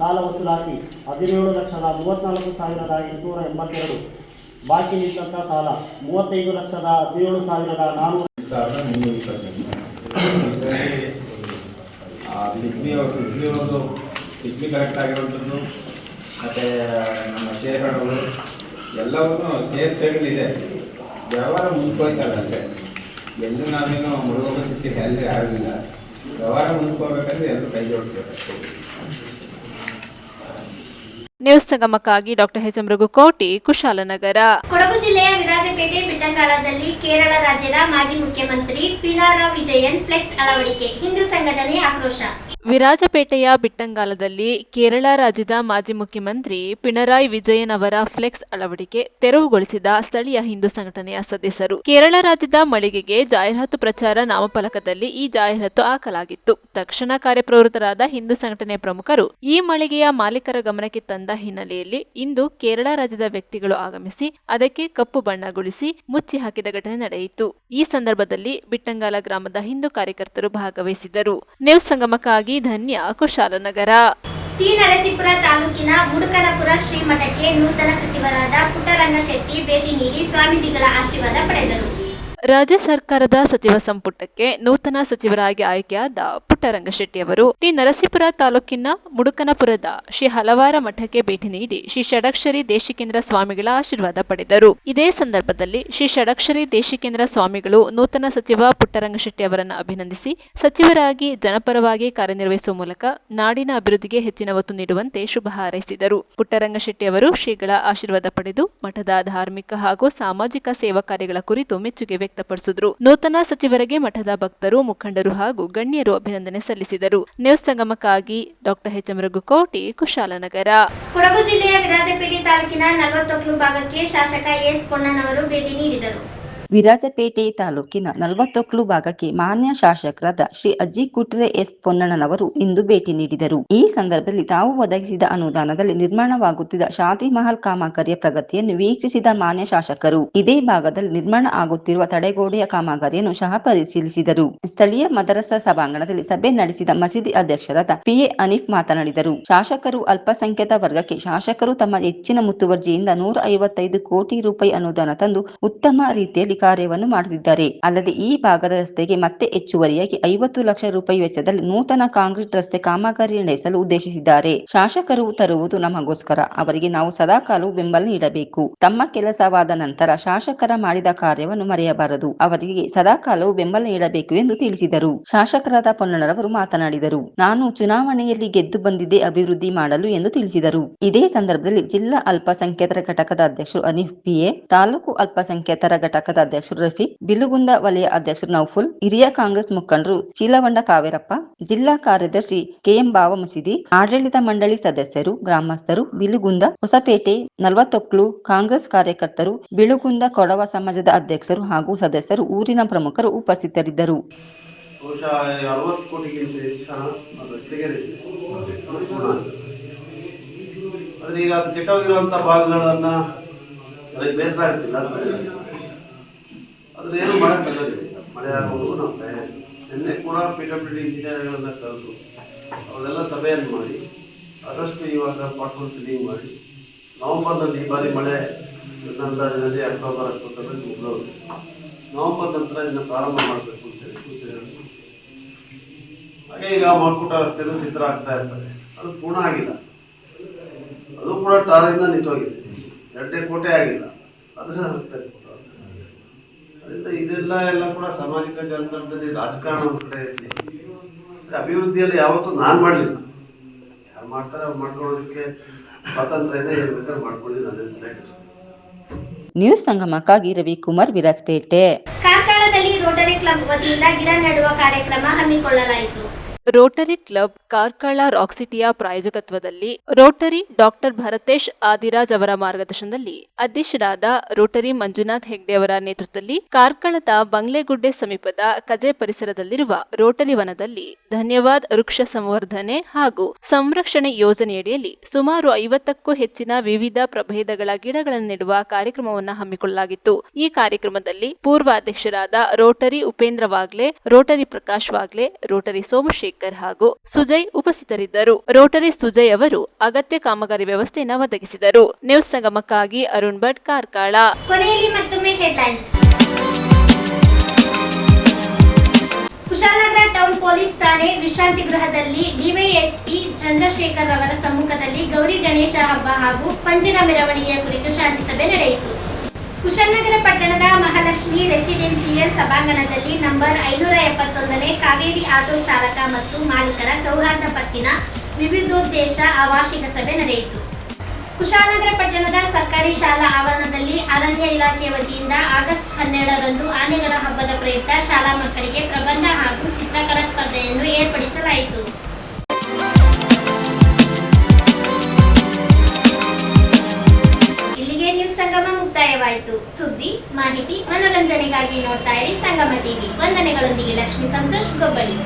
ಸಾಲ ವಸೂಲಾತಿ 17,34,882 ಬಾಕಿ ನಿಂತ ಸಾಲ 35,17,400 ಕಿಡ್ನಿ ಕರೆಕ್ಟ್ ಆಗಿರೋಂಥದ್ದು ಮತ್ತು ನಮ್ಮ ಶೇರ್ಗಳು ಎಲ್ಲವನ್ನೂ ಸೇರಿದೆ. ವ್ಯವಹಾರ ಮುಂದ್ಕೋಯ್ತಲ್ಲ ಅಷ್ಟೇ. ಎಲ್ಲೂ ನಾವೇನು ಮುಳುಗೋಗೋದಕ್ಕೆ ಎಲ್ಲರೂ ಆಗಲಿಲ್ಲ. ವ್ಯವಹಾರ ಮುಂದ್ಕೋಬೇಕಂದ್ರೆ ಎಲ್ಲರೂ ಕೈ ಜೋಡಿಸ್ಬೇಕು ಅಷ್ಟೇ. ನ್ಯೂಸ್ ಸಂಗಮಕ್ಕಾಗಿ ಡಾಕ್ಟರ್ ಎಚ್.ಎಂ. ರಘುಕೋಟಿ, ಕುಶಾಲನಗರ. ಕೊಡಗು ಜಿಲ್ಲೆಯ ವಿರಾಜಪೇಟೆ ಬಿಟ್ಟಂಗಾಲದಲ್ಲಿ ಕೇರಳ ರಾಜ್ಯದ ಮಾಜಿ ಮುಖ್ಯಮಂತ್ರಿ ಪಿಣರಾಯಿ ವಿಜಯನ್ ಫ್ಲೆಕ್ಸ್ ಅಳವಡಿಕೆ, ಹಿಂದೂ ಸಂಘಟನೆ ಆಕ್ರೋಶ. ವಿರಾಜಪೇಟೆಯ ಬಿಟ್ಟಂಗಾಲದಲ್ಲಿ ಕೇರಳ ರಾಜ್ಯದ ಮಾಜಿ ಮುಖ್ಯಮಂತ್ರಿ ಪಿಣರಾಯಿ ವಿಜಯನ್ ಅವರ ಫ್ಲೆಕ್ಸ್ ಅಳವಡಿಕೆ ತೆರವುಗೊಳಿಸಿದ ಸ್ಥಳೀಯ ಹಿಂದೂ ಸಂಘಟನೆಯ ಸದಸ್ಯರು. ಕೇರಳ ರಾಜ್ಯದ ಮಳಿಗೆಗೆ ಜಾಹೀರಾತು ಪ್ರಚಾರ ನಾಮಫಲಕದಲ್ಲಿ ಈ ಜಾಹೀರಾತು ಹಾಕಲಾಗಿತ್ತು. ತಕ್ಷಣ ಕಾರ್ಯಪ್ರವೃತ್ತರಾದ ಹಿಂದೂ ಸಂಘಟನೆ ಪ್ರಮುಖರು ಈ ಮಳಿಗೆಯ ಮಾಲೀಕರ ಗಮನಕ್ಕೆ ತಂದ ಹಿನ್ನೆಲೆಯಲ್ಲಿ ಇಂದು ಕೇರಳ ರಾಜ್ಯದ ವ್ಯಕ್ತಿಗಳು ಆಗಮಿಸಿ ಅದಕ್ಕೆ ಕಪ್ಪು ಬಣ್ಣಗೊಳಿಸಿ ಮುಚ್ಚಿ ಹಾಕಿದ ಘಟನೆ ನಡೆಯಿತು. ಈ ಸಂದರ್ಭದಲ್ಲಿ ಬಿಟ್ಟಂಗಾಲ ಗ್ರಾಮದ ಹಿಂದೂ ಕಾರ್ಯಕರ್ತರು ಭಾಗವಹಿಸಿದ್ದರು. ನ್ಯೂಸ್ ಸಂಗಮಕ್ಕಾಗಿ ಧನ್ಯ, ಕುಶಾಲನಗರ. ತಿ ನರಸೀಪುರ ತಾಲೂಕಿನ ಮುಡುಕನಪುರ ಶ್ರೀಮಠಕ್ಕೆ ನೂತನ ಸಚಿವರಾದ ಪುಟ್ಟರಂಗಶೆಟ್ಟಿ ಭೇಟಿ ನೀಡಿ ಸ್ವಾಮೀಜಿಗಳ ಆಶೀರ್ವಾದ ಪಡೆದರು. ರಾಜ್ಯ ಸರ್ಕಾರದ ಸಚಿವ ಸಂಪುಟಕ್ಕೆ ನೂತನ ಸಚಿವರಾಗಿ ಆಯ್ಕೆಯಾದ ಪುಟ್ಟರಂಗಶೆಟ್ಟಿ ಅವರು ಟಿ ನರಸೀಪುರ ತಾಲೂಕಿನ ಮುಡುಕನಪುರದ ಶ್ರೀ ಹಲವಾರ ಮಠಕ್ಕೆ ಭೇಟಿ ನೀಡಿ ಶ್ರೀ ಷಡಕ್ಷರಿ ದೇಶಿಕೇಂದ್ರ ಸ್ವಾಮಿಗಳ ಆಶೀರ್ವಾದ ಪಡೆದರು. ಇದೇ ಸಂದರ್ಭದಲ್ಲಿ ಶ್ರೀ ಷಡಕ್ಷರಿ ದೇಶಿಕೇಂದ್ರ ಸ್ವಾಮಿಗಳು ನೂತನ ಸಚಿವ ಪುಟ್ಟರಂಗಶೆಟ್ಟಿ ಅವರನ್ನು ಅಭಿನಂದಿಸಿ ಸಚಿವರಾಗಿ ಜನಪರವಾಗಿ ಕಾರ್ಯನಿರ್ವಹಿಸುವ ಮೂಲಕ ನಾಡಿನ ಅಭಿವೃದ್ಧಿಗೆ ಹೆಚ್ಚಿನ ಒತ್ತು ನೀಡುವಂತೆ ಶುಭ ಹಾರೈಸಿದರು. ಪುಟ್ಟರಂಗಶೆಟ್ಟಿ ಅವರು ಶ್ರೀಗಳ ಆಶೀರ್ವಾದ ಪಡೆದು ಮಠದ ಧಾರ್ಮಿಕ ಹಾಗೂ ಸಾಮಾಜಿಕ ಸೇವಾ ಕಾರ್ಯಗಳ ಕುರಿತು ಮೆಚ್ಚುಗೆ ವ್ಯಕ್ತಪಡಿಸಿದರು. ನೂತನ ಸಚಿವರಿಗೆ ಮಠದ ಭಕ್ತರು, ಮುಖಂಡರು ಹಾಗೂ ಗಣ್ಯರು ಅಭಿನಂದನೆ ಸಲ್ಲಿಸಿದರು. ನ್ಯೂಸ್ ಸಂಗಮಕ್ಕಾಗಿ doctor H M Raghukoti, Kushalnagar. Kodagu ಜಿಲ್ಲೆಯ ವಿರಾಜಪೇಟೆ ತಾಲೂಕಿನ 40 ಭಾಗಕ್ಕೆ ಶಾಸಕ ಎಸ್ ಪೊನ್ನನವರು ಭೇಟಿ ನೀಡಿದರು. ವಿರಾಜಪೇಟೆ ತಾಲೂಕಿನ 40 ಭಾಗಕ್ಕೆ ಮಾನ್ಯ ಶಾಸಕರಾದ ಶ್ರೀ ಅಜ್ಜಿ ಕುಟ್ರೆ ಎಸ್ ಪೊನ್ನಣ್ಣನವರು ಇಂದು ಭೇಟಿ ನೀಡಿದರು. ಈ ಸಂದರ್ಭದಲ್ಲಿ ತಾವು ಒದಗಿಸಿದ ಅನುದಾನದಲ್ಲಿ ನಿರ್ಮಾಣವಾಗುತ್ತಿದ್ದ ಶಾದಿ ಮಹಲ್ ಕಾಮಗಾರಿಯ ಪ್ರಗತಿಯನ್ನು ವೀಕ್ಷಿಸಿದ ಮಾನ್ಯ ಶಾಸಕರು ಇದೇ ಭಾಗದಲ್ಲಿ ನಿರ್ಮಾಣ ಆಗುತ್ತಿರುವ ತಡೆಗೋಡೆಯ ಕಾಮಗಾರಿಯನ್ನು ಸಹ ಪರಿಶೀಲಿಸಿದರು. ಸ್ಥಳೀಯ ಮದರಸಾ ಸಭಾಂಗಣದಲ್ಲಿ ಸಭೆ ನಡೆಸಿದ ಮಸೀದಿ ಅಧ್ಯಕ್ಷರಾದ ಪಿಎ ಅನೀಫ್ ಮಾತನಾಡಿದರು. ಶಾಸಕರು ಅಲ್ಪಸಂಖ್ಯಾತ ವರ್ಗಕ್ಕೆ ಶಾಸಕರು ತಮ್ಮ ಹೆಚ್ಚಿನ ಮುತುವರ್ಜಿಯಿಂದ 155 ಕೋಟಿ ರೂಪಾಯಿ ಅನುದಾನ ತಂದು ಉತ್ತಮ ರೀತಿಯಲ್ಲಿ ಕಾರ್ಯವನ್ನು ಮಾಡುತ್ತಿದ್ದಾರೆ. ಅಲ್ಲದೆ ಈ ಭಾಗದ ರಸ್ತೆಗೆ ಮತ್ತೆ ಹೆಚ್ಚುವರಿಯಾಗಿ 50 ಲಕ್ಷ ರೂಪಾಯಿ ವೆಚ್ಚದಲ್ಲಿ ನೂತನ ಕಾಂಕ್ರೀಟ್ ರಸ್ತೆ ಕಾಮಗಾರಿ ನಡೆಸಲು ಉದ್ದೇಶಿಸಿದ್ದಾರೆ. ಶಾಸಕರು ತರುವುದು ನಮಗೋಸ್ಕರ, ಅವರಿಗೆ ನಾವು ಸದಾಕಾಲವೂ ಬೆಂಬಲ ನೀಡಬೇಕು. ತಮ್ಮ ಕೆಲಸವಾದ ನಂತರ ಶಾಸಕರ ಮಾಡಿದ ಕಾರ್ಯವನ್ನು ಮರೆಯಬಾರದು, ಅವರಿಗೆ ಸದಾಕಾಲವೂ ಬೆಂಬಲ ನೀಡಬೇಕು ಎಂದು ತಿಳಿಸಿದರು. ಶಾಸಕರಾದ ಪೊನ್ನಣ್ಣರವರು ಮಾತನಾಡಿದರು. ನಾನು ಚುನಾವಣೆಯಲ್ಲಿ ಗೆದ್ದು ಬಂದಿದ್ದೆ ಅಭಿವೃದ್ಧಿ ಮಾಡಲು ಎಂದು ತಿಳಿಸಿದರು. ಇದೇ ಸಂದರ್ಭದಲ್ಲಿ ಜಿಲ್ಲಾ ಅಲ್ಪಸಂಖ್ಯಾತರ ಘಟಕದ ಅಧ್ಯಕ್ಷರು ಅನೀಫ್ ಪಿಎ, ತಾಲೂಕು ಅಲ್ಪಸಂಖ್ಯಾತರ ಘಟಕದ ಅಧ್ಯಕ್ಷರು ರಫೀಕ್, ಬಿಲುಗುಂದ ವಲಯ ಅಧ್ಯಕ್ಷರು ನೌಫುಲ್, ಹಿರಿಯ ಕಾಂಗ್ರೆಸ್ ಮುಖಂಡರು ಚೀಲವಂಡ ಕಾವೇರಪ್ಪ, ಜಿಲ್ಲಾ ಕಾರ್ಯದರ್ಶಿ ಕೆಎಂ ಬಾವ ಮಸೀದಿ, ಆಡಳಿತ ಮಂಡಳಿ ಸದಸ್ಯರು, ಗ್ರಾಮಸ್ಥರು, ಬಿಲುಗುಂದ, ಹೊಸಪೇಟೆ 40 ಕಾಂಗ್ರೆಸ್ ಕಾರ್ಯಕರ್ತರು, ಬಿಳುಗುಂದ ಕೊಡವ ಸಮಾಜದ ಅಧ್ಯಕ್ಷರು ಹಾಗೂ ಸದಸ್ಯರು, ಊರಿನ ಪ್ರಮುಖರು ಉಪಸ್ಥಿತರಿದ್ದರು. ಬಹುಶಃ 60 ಕೋಟಿಗಿಂತ ಹೆಚ್ಚು ಹಣ ರಸ್ತೆಗೆ ಆದರೆ ಈಗ ಅದು ಕೆಟ್ಟೋಗಿರುವಂಥ ಭಾಗಗಳನ್ನ ನನಗೆ ಬೇಸರ ಆಗ್ತಿಲ್ಲ ಅಂತ ಅದ್ರ ಏನು ಮಾಡೋಕ್ಕಾಗೋದಿಲ್ಲ. ಮಳೆ ಆಗುವುದು ನಾವು ನಿನ್ನೆ ಕೂಡ PWD ಇಂಜಿನಿಯರ್ಗಳನ್ನ ಕರೆದು ಅವರೆಲ್ಲ ಸಭೆಯನ್ನು ಮಾಡಿ ಆದಷ್ಟು ಇವಾಗ ಪಾಟ್ಗಳು ಫಿಲ್ಲಿಂಗ್ ಮಾಡಿ ನವೆಂಬರ್ನಲ್ಲಿ ಈ ಬಾರಿ ಮಳೆ ಅಂದಾಜಿನಲ್ಲಿ ಅಕ್ಟೋಬರ್ ಅಷ್ಟೊತ್ತಲ್ಲಿ ಮುಗಿದೋದು. ನವೆಂಬರ್ ನಂತರ ಇದನ್ನು ಪ್ರಾರಂಭ ಮಾಡಬೇಕು ಅಂತೇಳಿ ಸೂಚನೆಗಳು. ಹಾಗೆ ಈಗ ಮಕ್ಕೂಟ ರಸ್ತೆಯಲ್ಲೂ ಚಿತ್ರ ಆಗ್ತಾ ಇರ್ತದೆ, ಅದು ಪೂರ್ಣ ಆಗಿಲ್ಲ, ಅದು ಕೂಡ ಟಾರಿಂದ ನಿಂತೋಗಿದೆ, 2 ಕೋಟಿ ಆಗಿಲ್ಲ, ಅದರ ಆಗ್ತಾರೆ. ಅದರಿಂದ ಇದೆಲ್ಲ ಕೂಡ ಸಾಮಾಜಿಕ ಜಾಲತಾಣದಲ್ಲಿ ರಾಜಕಾರಣ ಒಂದು ಕಡೆ ಇರಲಿ, ಅಭಿವೃದ್ಧಿಯಲ್ಲಿ ಯಾವತ್ತೂ ನಾನು ಮಾಡಲಿಲ್ಲ, ಯಾರು ಮಾಡ್ತಾರೆ ಅವ್ರು ಮಾಡ್ಕೊಳ್ಳೋದಕ್ಕೆ ಸ್ವಾತಂತ್ರ್ಯ ಇದೆ, ಏನು ಬೇಕಾದ್ರೂ ಮಾಡ್ಕೊಳ್ಳಿ, ನಾನೇ ನ್ಯೂಸ್ ಸಂಗಮಕ್ಕಾಗಿ ರವಿಕುಮಾರ್, ವಿರಾಜಪೇಟೆ. ಕಾರ್ಕಳದಲ್ಲಿ ರೋಟರಿ ಕ್ಲಬ್ ವತಿಯಿಂದ ಗಿಡ ನೆಡುವ ಕಾರ್ಯಕ್ರಮ ಹಮ್ಮಿಕೊಳ್ಳಲಾಯಿತು. ರೋಟರಿ ಕ್ಲಬ್ ಕಾರ್ಕಳ ರಾಕ್ ಸಿಟಿಯ ಪ್ರಾಯೋಜಕತ್ವದಲ್ಲಿ ರೋಟರಿ ಡಾಕ್ಟರ್ ಭರತೇಶ್ ಆದಿರಾಜ್ ಅವರ ಮಾರ್ಗದರ್ಶನದಲ್ಲಿ ಅಧ್ಯಕ್ಷರಾದ ರೋಟರಿ ಮಂಜುನಾಥ್ ಹೆಗ್ಡೆ ಅವರ ನೇತೃತ್ವದಲ್ಲಿ ಕಾರ್ಕಳದ ಬಂಗ್ಲೆಗುಡ್ಡೆ ಸಮೀಪದ ಕಜೆ ಪರಿಸರದಲ್ಲಿರುವ ರೋಟರಿ ವನದಲ್ಲಿ ಧನ್ಯವಾದ್ ವೃಕ್ಷ ಸಂವರ್ಧನೆ ಹಾಗೂ ಸಂರಕ್ಷಣೆ ಯೋಜನೆಯಡಿಯಲ್ಲಿ ಸುಮಾರು 50ಕ್ಕೂ ಹೆಚ್ಚಿನ ವಿವಿಧ ಪ್ರಭೇದಗಳ ಗಿಡಗಳನ್ನು ನೆಡುವ ಕಾರ್ಯಕ್ರಮವನ್ನು ಹಮ್ಮಿಕೊಳ್ಳಲಾಗಿತ್ತು. ಈ ಕಾರ್ಯಕ್ರಮದಲ್ಲಿ ಪೂರ್ವ ಅಧ್ಯಕ್ಷರಾದ rotary Upendra Wagle, rotary Prakash Wagle, rotary Somashekar ಹಾಗೂ ಸುಜಯ್ ಉಪಸ್ಥಿತರಿದ್ದರು. ರೋಟರಿ ಸುಜಯ್ ಅವರು ಅಗತ್ಯ ಕಾಮಗಾರಿ ವ್ಯವಸ್ಥೆಯನ್ನು ಒದಗಿಸಿದರು. ನ್ಯೂಸ್ ಸಂಗಮಕ್ಕಾಗಿ ಅರುಣ್ ಭಟ್, ಕಾರ್ಕಳ. ಕೊನೆಯಲ್ಲಿ ಮತ್ತೊಮ್ಮೆ ಹೆಡ್ಲೈನ್ಸ್. ಕುಶಾಲನಗರ ಟೌನ್ ಪೊಲೀಸ್ ಠಾಣೆ ವಿಶ್ರಾಂತಿ ಗೃಹದಲ್ಲಿ ಡಿವೈಎಸ್ಪಿ ಚಂದ್ರಶೇಖರ್ ಅವರ ಸಮ್ಮುಖದಲ್ಲಿ ಗೌರಿ ಗಣೇಶ ಹಬ್ಬ ಹಾಗೂ ಪಂಜಿನ ಮೆರವಣಿಗೆಯ ಕುರಿತು ಶಾಂತಿ ಸಭೆ ನಡೆಯಿತು. ಕುಶಾಲನಗರ ಪಟ್ಟಣದ ಮಹಾಲಕ್ಷ್ಮಿ ರೆಸಿಡೆನ್ಸಿಯಲ್ ಸಭಾಂಗಣದಲ್ಲಿ ನಂಬರ್ 571ನೇ ಕಾವೇರಿ ಆಟೋ ಚಾಲಕ ಮತ್ತು ಮಾಲೀಕರ ಸೌಹಾರ್ದ ಪತ್ತಿನ ವಿವಿಧೋದ್ದೇಶ ವಾರ್ಷಿಕ ಸಭೆ ನಡೆಯಿತು. ಕುಶಾಲನಗರ ಪಟ್ಟಣದ ಸರ್ಕಾರಿ ಶಾಲಾ ಆವರಣದಲ್ಲಿ ಅರಣ್ಯ ಇಲಾಖೆ ವತಿಯಿಂದ ಆಗಸ್ಟ್ 12ರಂದು ಆನೆಗಳ ಹಬ್ಬದ ಪ್ರಯುಕ್ತ ಶಾಲಾ ಮಕ್ಕಳಿಗೆ ಪ್ರಬಂಧ ಹಾಗೂ ಚಿತ್ರಕಲಾ ಸ್ಪರ್ಧೆಯನ್ನು ಏರ್ಪಡಿಸಲಾಯಿತು. ಇಲ್ಲಿಗೆ ನ್ಯೂಸ್ ಸಂಗಮ ಮುಕ್ತಾಯವಾಯಿತು. ಸುದ್ದಿ, ಮಾಹಿತಿ, ಮನೋರಂಜನೆಗಾಗಿ ನೋಡ್ತಾ ಇರಿ ಸಂಗಮ ಟಿವಿ. ವಂದನೆಗಳೊಂದಿಗೆ ಲಕ್ಷ್ಮೀ ಸಂತೋಷ್ ಗೊಬ್ಬಳಿ.